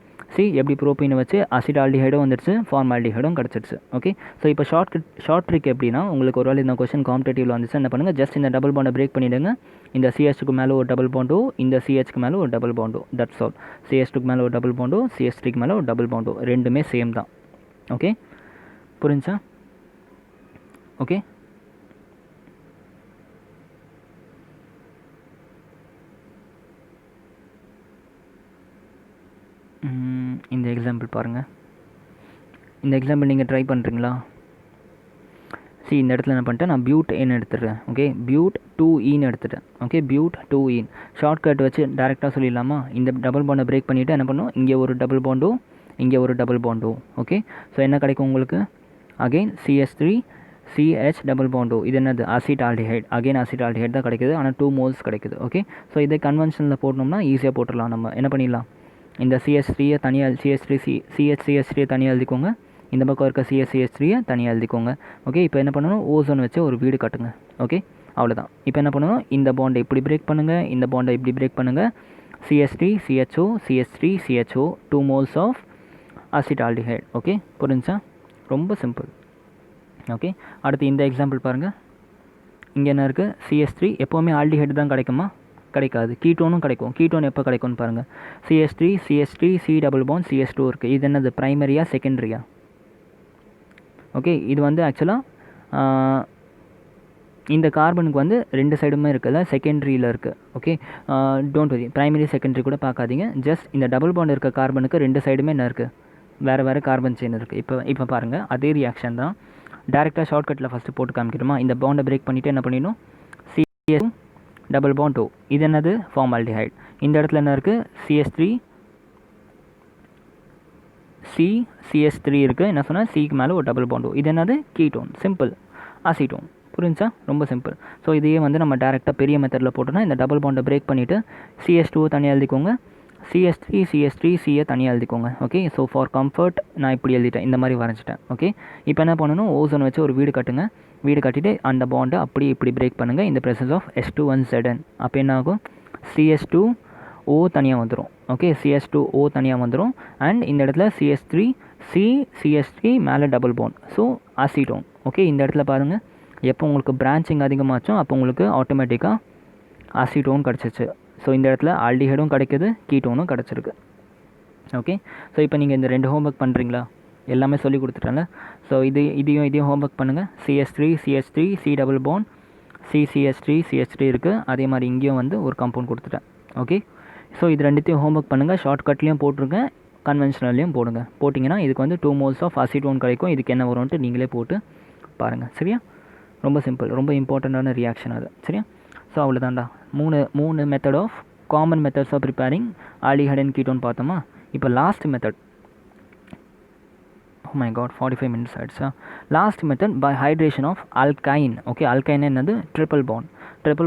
எப்படி ப்ரோப்பீனை வச்சு அசிட்டால்டிஹைடும் வந்துடுச்சு, ஃபார்மால்டிஹைடும் கிடச்சிடுச்சு. ஓகே, ஸோ இப்போ ஷார்ட் ட்ரிக் எப்படின்னா, உங்களுக்கு ஒரு வேளை இந்த கொஸ்டின் காம்படேட்டிவில் வந்துச்சு, என்ன பண்ணுங்கள், ஜஸ்ட் இந்த டபுள் பாண்டை பிரேக் பண்ணிவிடுங்க. இந்த CH2க்கு மேலே ஒரு டபுள் பாண்டோ, இந்த CHக்கு மேலே ஒரு டபுள் பாண்டோ, தட்ஸ் ஆல். CS2க்கு மேலே ஒரு டபுள் பாண்டோ, CS3க்கு மேலே ஒரு டபுள் பாண்டோ, ரெண்டுமே சேம் தான். ஓகே, புரிஞ்சா? ஓகே, இந்த எக்ஸாம்பிள் பாருங்கள். இந்த எக்ஸாம்பிள் நீங்கள் ட்ரை பண்ணுறீங்களா? இந்த இடத்துல என்ன பண்ணிட்டேன், நான் பியூட்டேன் எடுத்துடுறேன். ஓகே, But2ஈன்னு எடுத்துட்டேன். ஓகே, But2ஈன் ஷார்ட்கட் வச்சு டேரெக்டாக சொல்லிடலாமா, இந்த டபுள் பாண்டை பிரேக் பண்ணிவிட்டு என்ன பண்ணும், இங்கே ஒரு டபுள் பாண்டோ, இங்கே ஒரு டபுள் பாண்டோ. ஓகே, ஸோ என்ன கிடைக்கும் உங்களுக்கு, அகெயின் CS3CH டபுள் பாண்டோ, இது என்னது, அசிட்டால்டிஹைட். அகெயின் அசிட்டால்டிஹைட் தான் கிடைக்குது, ஆனால் 2 moles கிடைக்குது. ஓகே, ஸோ இதை கன்வென்ஷனில் போட்டோம்னா ஈஸியாக போட்டுடலாம். நம்ம என்ன பண்ணிடலாம், இந்த CS3யை தனியாக CH3 தனியாக எழுதிக்கோங்க, இந்த பக்கம் இருக்க CH3யை தனியாக எழுதிக்கோங்க. ஓகே, இப்போ என்ன பண்ணணும், ஓசோன் வச்சு ஒரு வீடு கட்டுங்க. ஓகே, அவ்வளோதான். இப்போ என்ன பண்ணணும், இந்த பாண்டை இப்படி பிரேக் பண்ணுங்கள், இந்த பாண்டை இப்படி பிரேக் பண்ணுங்கள். CH3CHO CH3CHO 2 moles of acetaldehyde. Okay, புரிஞ்சா? ரொம்ப சிம்பிள். ஓகே, அடுத்து இந்த எக்ஸாம்பிள் பாருங்கள். இங்கே என்ன இருக்குது, CS3 எப்போவுமே ஆல்டிஹைட் தான் கிடைக்குமா, கிடைக்காது. கீட்டோனும் கிடைக்கும். கீட்டோன் எப்போ கிடைக்கும்னு பாருங்கள். CH3 C double bond CS2 இருக்குது. இது என்னது, ப்ரைமரியா செகண்டரியா? ஓகே, இது வந்து ஆக்சுவலாக இந்த கார்பனுக்கு வந்து ரெண்டு சைடுமே இருக்குல்ல, செகண்டரியில் இருக்குது. Okay, don't worry, primary secondary கூட பார்க்காதீங்க. ஜஸ்ட் இந்த டபுள் பாண்ட் இருக்க கார்பனுக்கு ரெண்டு சைடுமே என்ன இருக்குது, வேறு கார்பன் செயின் இருக்குது. இப்போ பாருங்கள், அதே ரியாக்ஷன் தான். டேரெக்டாக ஷார்ட்கட்டில் ஃபஸ்ட்டு போட்டு காமிக்கிறோமா, இந்த பாண்டை பிரேக் பண்ணிவிட்டு என்ன பண்ணிடணும், CS டபுள் பாண்ட் O, இது என்னது, ஃபார்மால்டிஹைட். இந்த இடத்துல என்ன இருக்குது, CS3 இருக்குது. என்ன சொன்னால் சிக்கு மேலே ஒரு டபுள் பாண்ட் O, இது என்னது, கீட்டோன். Simple, acetone. புரிஞ்சா? ரொம்ப சிம்பிள். ஸோ இதையே வந்து நம்ம டேரெக்டாக பெரிய மெத்தடில் போட்டோன்னா இந்த டபுள் பாண்டை பிரேக் பண்ணிவிட்டு CS2 தனியாக எழுதிக்கோங்க, CH3 CA தனியாக எழுதிக்கோங்க. ஓகே, ஸோ ஃபார் கம்ஃபர்ட் நான் இப்படி எழுதிட்டேன், இந்த மாதிரி வரைஞ்சிட்டேன். ஓகே, இப்போ என்ன பண்ணணும், ஓசோன் வச்சு ஒரு வீடு கட்டுங்க. வீடு கட்டிட்டு அந்த பாண்டை அப்படி இப்படி பிரேக் பண்ணுங்கள் இந்த ப்ரெசன்ஸ் ஆஃப் H2N. அப்போ என்ன ஆகும், CH2O தனியாக வந்துடும். ஓகே, CH2O தனியாக வந்துடும். அண்ட் இந்த இடத்துல CH3 மேலே double bond, so acetone. Okay, இந்த இடத்துல பாருங்கள், எப்போ உங்களுக்கு பிரான்ச்சிங் அதிகமாச்சோ அப்போ உங்களுக்கு ஆட்டோமேட்டிக்காக அசிட்டோன் கிடச்சிச்சு. ஸோ இந்த இடத்துல ஆல்டிஹைடும் கிடைக்கிது, கீட்டோனும் கிடச்சிருக்கு. ஓகே, ஸோ இப்போ நீங்கள் இந்த 2 ஹோம்ஒர்க் பண்ணுறீங்களா, எல்லாமே சொல்லி கொடுத்துட்டேன்ல. ஸோ இதையும் ஹோம்ஒர்க் பண்ணுங்கள். CH3 C double bond CH3 இருக்குது. அதே மாதிரி இங்கேயும் வந்து ஒரு காம்பவுண்ட் கொடுத்துட்டேன். ஓகே, ஸோ இது ரெண்டுத்தையும் ஹோம்ஒர்க் பண்ணுங்கள். ஷார்ட்கட்லேயும் போட்டிருங்க, கன்வென்ஷனல்லையும் போடுங்க. போட்டிங்கன்னா இதுக்கு வந்து 2 moles ஆஃப் அசிட்டோன் கிடைக்கும். இதுக்கு என்ன வரும்ன்ட்டு நீங்களே போட்டு பாருங்கள். சரியா, ரொம்ப சிம்பிள், ரொம்ப இம்பார்ட்டண்ட்டான ரியாக்ஷன் அது. சரியா, ஸோ அவ்வளோதான்டா. மூணு method of common methods of preparing aldehyde and ketone பார்த்தோமா. இப்போ last method, oh my god 45 minutes ஆயிடுச்சா. Last method by hydration of alkyne. Okay, alkyne என்னது, ட்ரிபிள்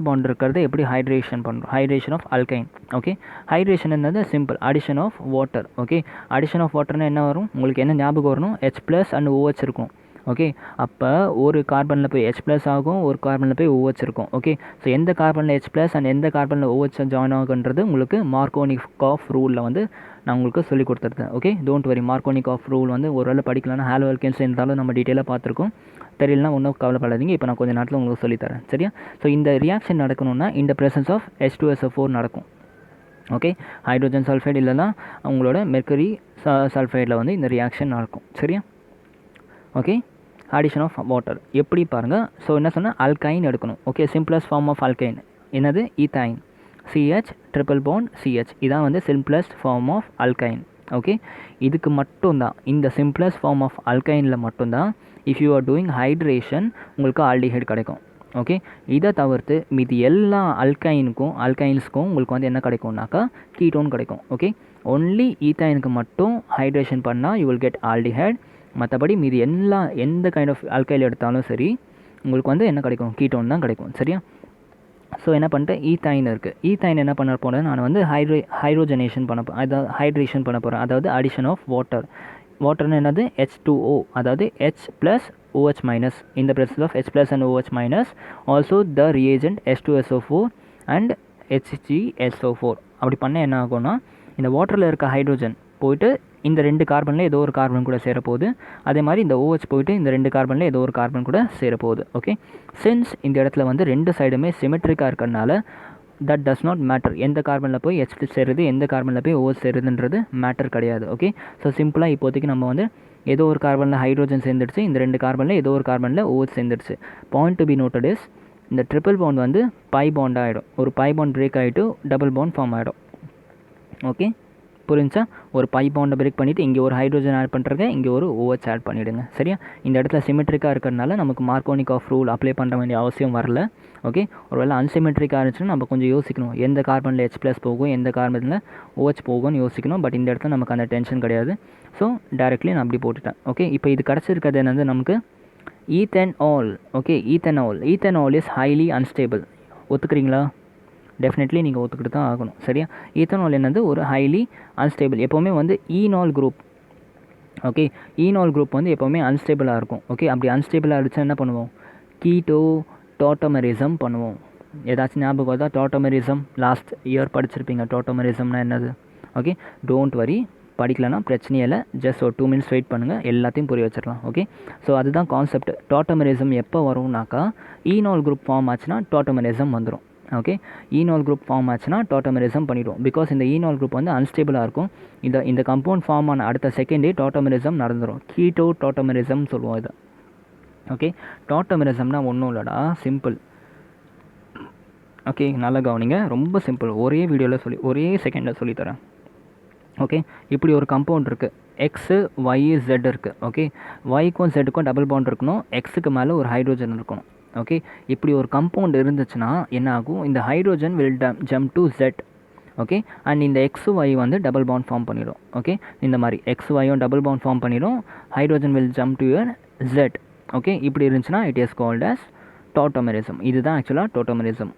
பாண்ட் இருக்கிறது எப்படி ஹைட்ரேஷன் பண்ணுறோம், hydration of alkyne. Okay, hydration என்னது, simple addition of water. Okay, addition of வாட்டர்னா என்ன வரும், உங்களுக்கு என்ன ஞாபகம் வரணும், H+ அண்ட் OH இருக்கும். ஓகே, அப்போ ஒரு கார்பனில் போய் H+ ஆகும், ஒரு கார்பனில் போய் OH இருக்கும். ஓகே, ஸோ எந்த கார்பனில் H+ அண்ட் எந்த கார்பனில் OH ஜாயின் ஆகுன்றது உங்களுக்கு மார்க்கோனிகாஃப் ரூலில் வந்து நான் உங்களுக்கு சொல்லிக் கொடுத்துருந்தேன். ஓகே, டோன்ட் வரி, மார்க்கோனிகாஃப் ரூல் வந்து ஒரு வேளை படிக்கலாம்னா ஹாலோ அல்கேன்ஸ் இருந்தாலும் நம்ம டீட்டெயிலாக பார்த்துருக்கோம். தெரியலனா ஒன்றும் கவலைப்படாதீங்க, இப்போ நான் கொஞ்சம் நேரத்தில் உங்களுக்கு சொல்லித்தரேன். சரியா, ஸோ இந்த ரியாக்ஷன் நடக்கணும்னா இந்த ப்ரெசன்ஸ் ஆஃப் H2SO4 நடக்கும். ஓகே, ஹைட்ரோஜன் சல்ஃபைடு இல்லைனா உங்களோட மெர்க்கரி சல்ஃபைடில் வந்து இந்த ரியாக்ஷன் நடக்கும். சரியா, ஓகே, அடிஷன் ஆஃப் வாட்டர் எப்படி பாருங்கள். ஸோ என்ன சொன்னால் அல்கைன் எடுக்கணும். Okay, simplest form of alkyne என்னது, ethyne. CH triple bond CH, இதான் வந்து simplest form of alkyne. Okay, இதுக்கு மட்டும்தான், இந்த சிம்பிளஸ்ட் ஃபார்ம் ஆஃப் அல்கைனில் மட்டும்தான் if you are doing hydration உங்களுக்கு ஆல்டிஹைட் கிடைக்கும். ஓகே, இதை தவிர்த்து மீதி எல்லா அல்கைன்ஸுக்கும் உங்களுக்கு வந்து என்ன கிடைக்கும்னாக்கா கீட்டோன் கிடைக்கும். ஓகே, ஒன்லி ஈத்தைனுக்கு மட்டும் ஹைட்ரேஷன் பண்ணால் யூ வில் கெட் ஆல்டிஹைட். மற்றபடி மீதி எந்த கைண்ட் ஆஃப் அல்கைல் எடுத்தாலும் சரி உங்களுக்கு வந்து என்ன கிடைக்கும், கீட்டோன் தான் கிடைக்கும். சரியா, ஸோ என்ன பண்ணிட்டேன், ஈத்தைன் இருக்குது. ஈத்தைன் என்ன பண்ண போகிறேன், நான் வந்து ஹைட்ரோஜனேஷன் அதாவது ஹைட்ரேஷன் பண்ண போகிறேன். அதாவது அடிஷன் ஆஃப் வாட்டர்னு என்னது, H2O, அதாவது H+OH-, இந்த presence of H+ and OH-, also the reagent H2SO4 and HgSO4. அப்படி பண்ண என்ன ஆகும்னா, இந்த வாட்டரில் இருக்க ஹைட்ரோஜன் போயிட்டு இந்த 2 கார்பனில் ஏதோ ஒரு கார்பன் கூட சேரப்போகுது. அதே மாதிரி இந்த OH போயிட்டு இந்த 2 கார்பனில் ஏதோ ஒரு கார்பன் கூட சேரப்போகுது. ஓகே, சின்ஸ் இந்த இடத்துல வந்து 2 சைடுமே சிமெட்ரிக்காக இருக்கிறதுனால தட் டஸ் நாட் மேட்டர், எந்த கார்பனில் போய் H சேருது எந்த கார்பனில் போய் OH சேருதுன்றது மேட்டர் கிடையாது. ஓகே, ஸோ சிம்பிளாக இப்போதைக்கு நம்ம வந்து ஏதோ ஒரு கார்பனில் ஹைட்ரோஜன் சேர்ந்துடுச்சு, இந்த 2 கார்பனில் ஏதோ ஒரு கார்பனில் OH சேர்ந்துடுச்சு. Point to be noted is, இந்த ட்ரிபிள் பாண்ட் வந்து பை பாண்ட் ஆகிடும். ஒரு பை பாண்ட் பிரேக் ஆகிட்டு டபுள் பாண்ட் ஃபார்ம் ஆகிடும். ஓகே, புரிஞ்சா, ஒரு பை பாண்டை பிரேக் பண்ணிவிட்டு இங்கே ஒரு ஹைட்ரோஜன் ஆட் பண்ணுறங்க, இங்கே ஒரு OH ஆட் பண்ணிவிடுங்க. சரியா, இந்த இடத்துல சிமெட்ரிக்காக இருக்கிறதுனால நமக்கு மார்க்கோனிகாஃப் ரூல் அப்ளை பண்ண வேண்டிய அவசியம் வரல. ஓகே, ஒருவேளை அன்சிமெட்ரிக்காக இருந்துச்சுன்னா நம்ம கொஞ்சம் யோசிக்கணும், எந்த கார்பனில் H+ போகும் எந்த கார்பனில் OH போகும்னு யோசிக்கணும். பட் இந்த இடத்துல நமக்கு அந்த டென்ஷன் கிடையாது. ஸோ டைரெக்ட்லி நான் அப்படி போட்டுட்டேன். ஓகே, இப்போ இது கிடச்சிருக்கிறது என்னது நமக்கு, ethenol. Okay, ethenol is highly unstable. ஒத்துக்கிறீங்களா? டெஃபினெட்லி நீங்கள் ஒத்துக்கிட்டு தான் ஆகணும். சரியா, ஈத்தனால் என்னது, ஒரு ஹைலி அன்ஸ்டேபிள். எப்போவுமே வந்து ஈனால் குரூப். ஓகே, ஈனால் குரூப் வந்து எப்போவுமே அன்ஸ்டேபிளாக இருக்கும். ஓகே, அப்படி அன்ஸ்டேபிளாக இருந்துச்சா என்ன பண்ணுவோம், கீட்டோ டாட்டோமரிசம் பண்ணுவோம். ஏதாச்சும் ஞாபகம் வருதா, டாட்டோமரிசம் லாஸ்ட் இயர் படிச்சிருப்பீங்க. டாட்டோமரிசம்னா என்னது? ஓகே, டோன்ட் வரி, படிக்கலன்னா பிரச்சனையே இல்லை, ஜஸ்ட் ஒரு 2 minutes வெயிட் பண்ணுங்கள், எல்லாத்தையும் புரிய வச்சிடலாம். ஓகே, ஸோ அதுதான் கான்செப்ட். டாட்டோமரிசம் எப்போ வரும்னாக்கா ஈனால் குரூப் ஃபார்ம் ஆச்சுன்னா டாட்டோமரிசம் வந்துடும். ஓகே, ஈனால் குரூப் ஃபார்ம் ஆச்சுன்னா டாட்டோமரிசம் பண்ணிவிடும். பிகாஸ் இந்த ஈனால் குரூப் வந்து அன்ஸ்டேபிளாக இருக்கும். இந்த கம்பவுண்ட் ஃபார்ம் ஆன அடுத்த செகண்டே டாட்டோமரிசம் நடந்துடும். கீட்டோ டாட்டோமரிசம் சொல்லுவோம் இதை. ஓகே, டாட்டோமரிசம்னா ஒன்றும் இல்லைடா, சிம்பிள். ஓகே, நல்லா கவனிங்க, ரொம்ப சிம்பிள். ஒரே வீடியோவில் ஒரே செகண்டில் சொல்லித்தரேன். ஓகே, இப்படி ஒரு கம்பவுண்ட் இருக்குது, எக்ஸு ஒய் ஜெட் இருக்குது. ஓகே, ஒய்க்கும் ஜெட்டுக்கும் டபுள் பாண்ட் இருக்கணும், எக்ஸுக்கு மேலே ஒரு ஹைட்ரோஜன் இருக்கணும். ஓகே, இப்படி ஒரு கம்பவுண்ட் இருந்துச்சுன்னா என்ன ஆகும், இந்த hydrogen will jump to Z. Okay, and இந்த எக்ஸு ஒய் வந்து டபுள் பாண்ட் ஃபார்ம் பண்ணிடும். ஓகே, இந்த மாதிரி எக்ஸ் ஒய்யும் டபுள் பாண்ட் ஃபார்ம் பண்ணிடும், hydrogen will jump to your Z. Okay, இப்படி இருந்துச்சுன்னா it is called as tautomerism. இதுதான் ஆக்சுவலாக டாட்டோமரிசம்.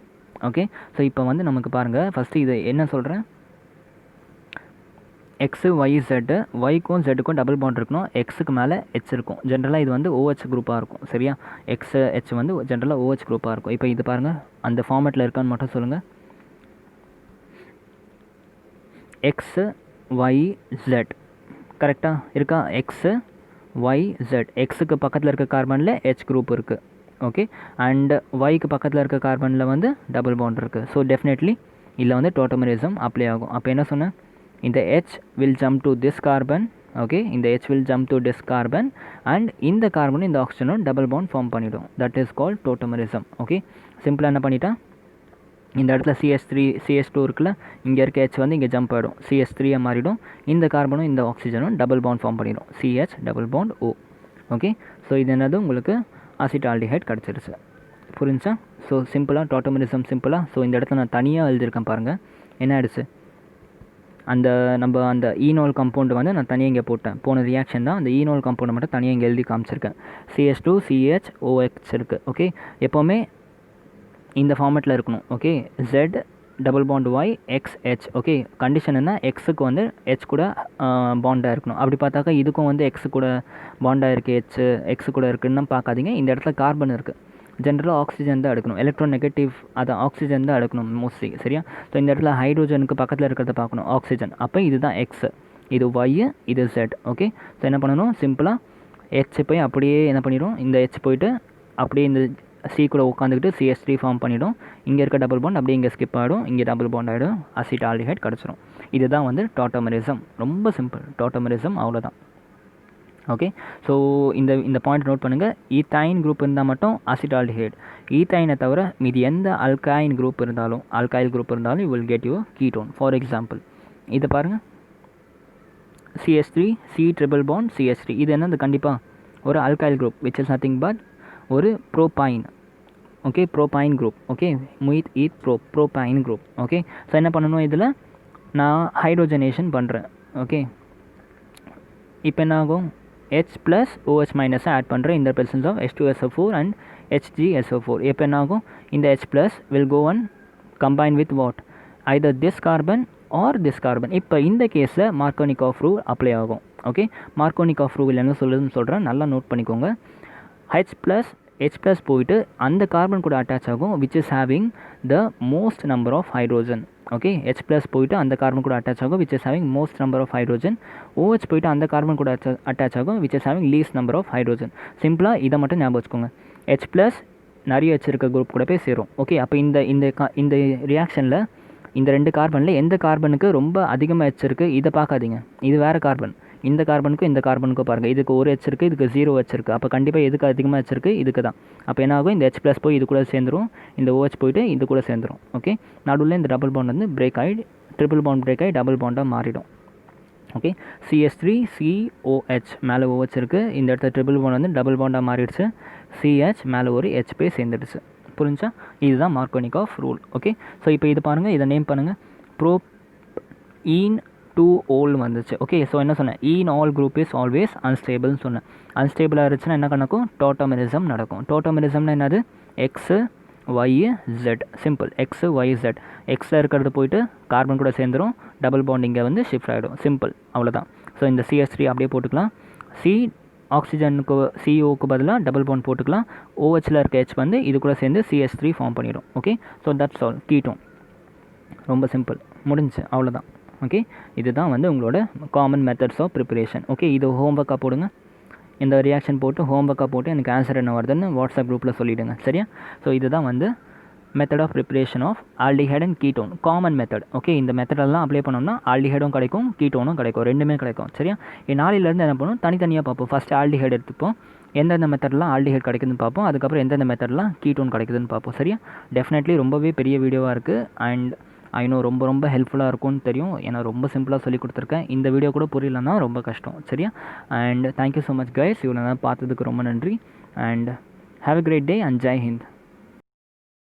ஓகே, ஸோ இப்போ வந்து நமக்கு பாருங்கள், ஃபஸ்ட்டு இது என்ன சொல்கிறேன், எக்ஸு ஒய் ஜெட்டு, ஒய்க்கும் ஜெட்டுக்கும் டபுள் பாண்ட் இருக்கணும், எக்ஸுக்கு மேலே ஹெச் இருக்கும். ஜென்ரலாக இது வந்து OH குரூப்பாக இருக்கும். சரியா, எக்ஸு ஹெச் வந்து ஜென்ரலாக OH குரூப்பாக இருக்கும். இப்போ இது பாருங்கள், அந்த ஃபார்மேட்டில் இருக்கான்னு மட்டும் சொல்லுங்கள். எக்ஸு ஒய் ஜெட் கரெக்டாக இருக்கா? எக்ஸு ஒய் ஜெட், எக்ஸுக்கு பக்கத்தில் இருக்க கார்பனில் ஹெச் குரூப் இருக்குது. ஓகே, அண்ட் ஒய்க்கு பக்கத்தில் இருக்க கார்பனில் வந்து டபுள் பாண்ட் இருக்குது. ஸோ டெஃபினெட்லி இதில் வந்து டோட்டோமரிசம் அப்ளை ஆகும். அப்போ என்ன சொன்னேன், இந்த H will jump to this carbon. Okay, இந்த H will jump to this carbon and இந்த கார்பனும் இந்த ஆக்சிஜனும் டபுள் பாண்ட் ஃபார்ம் பண்ணிவிடும். That is called tautomerism. Okay, சிம்பிளாக என்ன பண்ணிட்டேன், இந்த இடத்துல CH2 இருக்குல்ல, இங்கே இருக்க H வந்து இங்கே ஜம்ப் ஆகிடும், CH3 மாறிடும். இந்த கார்பனும் இந்த ஆக்சிஜனும் டபுள் பாண்ட் ஃபார்ம் பண்ணிடும், CH double bond O. Okay, so இது என்னது உங்களுக்கு அசிட்டால்டிஹைட் கிடச்சிருச்சு. புரிஞ்சா? ஸோ சிம்பிளாக டோட்டோமரிசம் சிம்பிளாக. ஸோ இந்த இடத்துல நான் தனியாக எழுதியிருக்கேன் பாருங்கள், என்ன ஆயிடுச்சு, அந்த ஈனோல் கம்பவுண்டு வந்து நான் தனியாக இங்கே போட்டேன். போன ரியாக்ஷன் தான், அந்த ஈனோல் கம்பவுண்டை மட்டும் தனியாக இங்கே எழுதி காமிச்சிருக்கேன். CH2 CHOH இருக்குது. ஓகே, எப்போவுமே இந்த ஃபார்மேட்டில் இருக்கணும். Okay, Z double bond Y XH. Okay, condition என்ன, எக்ஸுக்கு வந்து H கூட பாண்டாக இருக்கணும். அப்படி பார்த்தாக்கா இதுக்கும் வந்து எக்ஸு கூட பாண்டாக இருக்குது, எக்ஸு கூட இருக்குன்னு பார்க்காதீங்க. இந்த இடத்துல கார்பன் இருக்குது, ஜென்ரலாக ஆக்சிஜன் தான் எடுக்கணும், எலக்ட்ரான் நெகட்டிவ் அதை ஆக்சிஜன் தான் எடுக்கணும் மோஸ்ட்லி. சரியா, ஸோ இந்த இடத்துல ஹைட்ரோஜனுக்கு பக்கத்தில் இருக்கிறத பார்க்கணும், ஆக்சிஜன். அப்போ இதுதான் எக்ஸ், இது ஒய், இது Z. ஓகே, ஸோ என்ன பண்ணணும், சிம்பிளாக H போய் அப்படியே என்ன பண்ணிடும், இந்த H போயிட்டு அப்படியே இந்த C கூட உட்காந்துக்கிட்டு CH3 ஃபார்ம் பண்ணிவிடும். இங்கே இருக்க டபுள் பாண்ட் அப்படியே இங்கே ஸ்கிப் ஆகிடும், இங்கே டபுள் பாண்ட் ஆகிடும், அசிட்டால்டிஹைட் கிடச்சிரும். இதுதான் வந்து டோட்டோமரிசம். ரொம்ப சிம்பிள் டோட்டோமரிசம், அவ்வளோதான். ஓகே, ஸோ இந்த பாயிண்ட் நோட் பண்ணுங்கள். ஈத்தைன் குரூப் இருந்தால் மட்டும் அசிட்டால்டிஹைட். ஈத்தைனை தவிர மீதி எந்த அல்கைல் குரூப் இருந்தாலும் you will get your ketone. For example இதை பாருங்கள், CH3 C triple bond CH3, இது என்னது, கண்டிப்பாக ஒரு alkyl group, which is nothing but ஒரு propyne. Okay, propyne group. Okay, propyne group. Okay, so என்ன பண்ணணும், இதில் நான் ஹைட்ரோஜனேஷன் பண்ணுறேன். ஓகே, இப்போ என்ன ஆகும், H ப்ளஸ் OH மைனஸை ஆட் பண்ணுறேன் இந்த presence of H2SO4 and HgSO4. இப்போ என்ன ஆகும், இந்த H plus will go and combine with what, either this carbon or this carbon. இப்போ இந்த கேஸில் மார்க்கோனிகாஃப் ரூல் அப்ளை ஆகும். ஓகே, மார்க்கோனிகாஃப் ரூல் என்ன சொல்லுதுன்னு சொல்கிறேன், நல்லா நோட் பண்ணிக்கோங்க. H ப்ளஸ் போயிட்டு அந்த கார்பன் கூட அட்டாச் ஆகும், which is having the most number of hydrogen. Okay, H plus போயிட்டு அந்த கார்பன் கூட அட்டாச் ஆகும், which is having most number of hydrogen. OH போயிட்டு அந்த கார்பன் கூட அட்டாச் ஆகும், which is having least number of hydrogen. சிம்பிளாக இதை மட்டும் ஞாபகம் வச்சுக்கோங்க. H ப்ளஸ் நிறைய H இருக்க குரூப் கூட போய் சேரும். ஓகே, அப்போ இந்த ரியாக்ஷனில் இந்த ரெண்டு கார்பனில் எந்த கார்பனுக்கு ரொம்ப அதிகமாக H இருக்குது இதை பார்க்காதீங்க, இது வேறு கார்பன். இந்த கார்பனுக்கும் இந்த கார்பனுக்கும் பாருங்கள், இதுக்கு ஒரு H இருக்குது, இதுக்கு 0 H இருக்குது. அப்போ கண்டிப்பாக எதுக்கு அதிகமாக H இருக்குது, இதுக்கு தான். அப்போ என்ன ஆகும், இந்த H ப்ளஸ் போய் இது கூட சேர்ந்துடும், இந்த OH போயிட்டு இது கூட சேர்ந்துடும். ஓகே, நடுவில் இந்த டபுள் பாண்ட் வந்து பிரேக் ஆகி ட்ரிபிள் பாண்ட் பிரேக் ஆகி டபுள் பாண்டாக மாறிடும். ஓகே, CH3 COH மேலே OH இருக்குது, இந்த இடத்துல ட்ரிபிள் பாண்ட் வந்து டபுள் பாண்டாக மாறிடுச்சு, CH மேலே ஒரு H போய் சேர்ந்துடுச்சு. புரிஞ்சா? இதுதான் மார்க்கோனிகாஃப் ரூல். ஓகே, ஸோ இப்போ இது பாருங்கள், இதை நேம் பண்ணுங்கள், ப்ரோபீன் 2 வந்துச்சு. ஓகே, ஸோ என்ன சொன்னேன், ene al group is always அன்ஸ்டேபிள்னு சொன்னேன். அன்ஸ்டேபிளாக இருந்துச்சுன்னா என்ன நடக்கும், டோட்டோமரிசம் நடக்கும். டோட்டோமரிசம்னா என்னது, X Y Z, simple, X Y Z. எக்ஸில் இருக்கிறது போயிட்டு கார்பன் கூட சேர்ந்துடும், டபுள் பாண்ட் இங்கே வந்து ஷிஃப்ட் ஆகிடும், சிம்பிள், அவ்வளோதான். ஸோ இந்த CH3 அப்படியே போட்டுக்கலாம், ஆக்சிஜனுக்கு CO பதிலாக டபுள் பாண்ட் போட்டுக்கலாம், OHல இருக்க H வந்து இது கூட சேர்ந்து CH3 ஃபார்ம் பண்ணிடும். Okay, so that's all, ketone. ரொம்ப சிம்பிள், முடிஞ்சு, அவ்வளோதான். ஓகே, இதுதான் வந்து உங்களோட common methods of preparation. Okay, இது ஹோம்ஒர்க்காக போடுங்க, இந்த ரியாக்ஷன் போட்டு ஹோம்ஒர்க்காக போட்டு எனக்கு ஆன்சர் என்ன வருதுன்னு வாட்ஸ்அப் குரூப்பில் சொல்லிவிடுங்க. சரியா? ஸோ இதுதான் வந்து method of preparation of aldehyde and ketone, common method. Okay, இந்த மெத்தடெல்லாம் அப்ளை பண்ணோம்னா ஆல்டிஹைடும் கிடைக்கும், கீட்டோனும் கிடைக்கும், ரெண்டுமே கிடைக்கும். சரியா? நாளையிலேருந்து என்ன பண்ணுவோம், தனித்தனியாக பார்ப்போம். ஃபஸ்ட்டு ஆல்டிஹைட் எடுத்துப்போம், எந்தெந்த மெத்தட்லாம் ஆல்டிஹைட் கிடைக்குதுன்னு பார்ப்போம், அதுக்கப்புறம் எந்தெந்த மெத்தட்லாம் கீட்டோன் கிடைக்குதுன்னு பார்ப்போம். சரியா? டெஃபினெட்லி ரொம்பவே பெரிய வீடியோவாக இருக்குது அண்ட் ஐநோ ரொம்ப ஹெல்ப்ஃபுல்லாக இருக்கும்னு தெரியும், ஏன்னா ரொம்ப சிம்பிளாக சொல்லி கொடுத்துருக்கேன். இந்த வீடியோ கூட புரியலன்னா ரொம்ப கஷ்டம். சரியா? And thank you so much guys, இவ்வளோ நேரம் பார்த்ததுக்கு ரொம்ப நன்றி and have a great day and Jai Hind.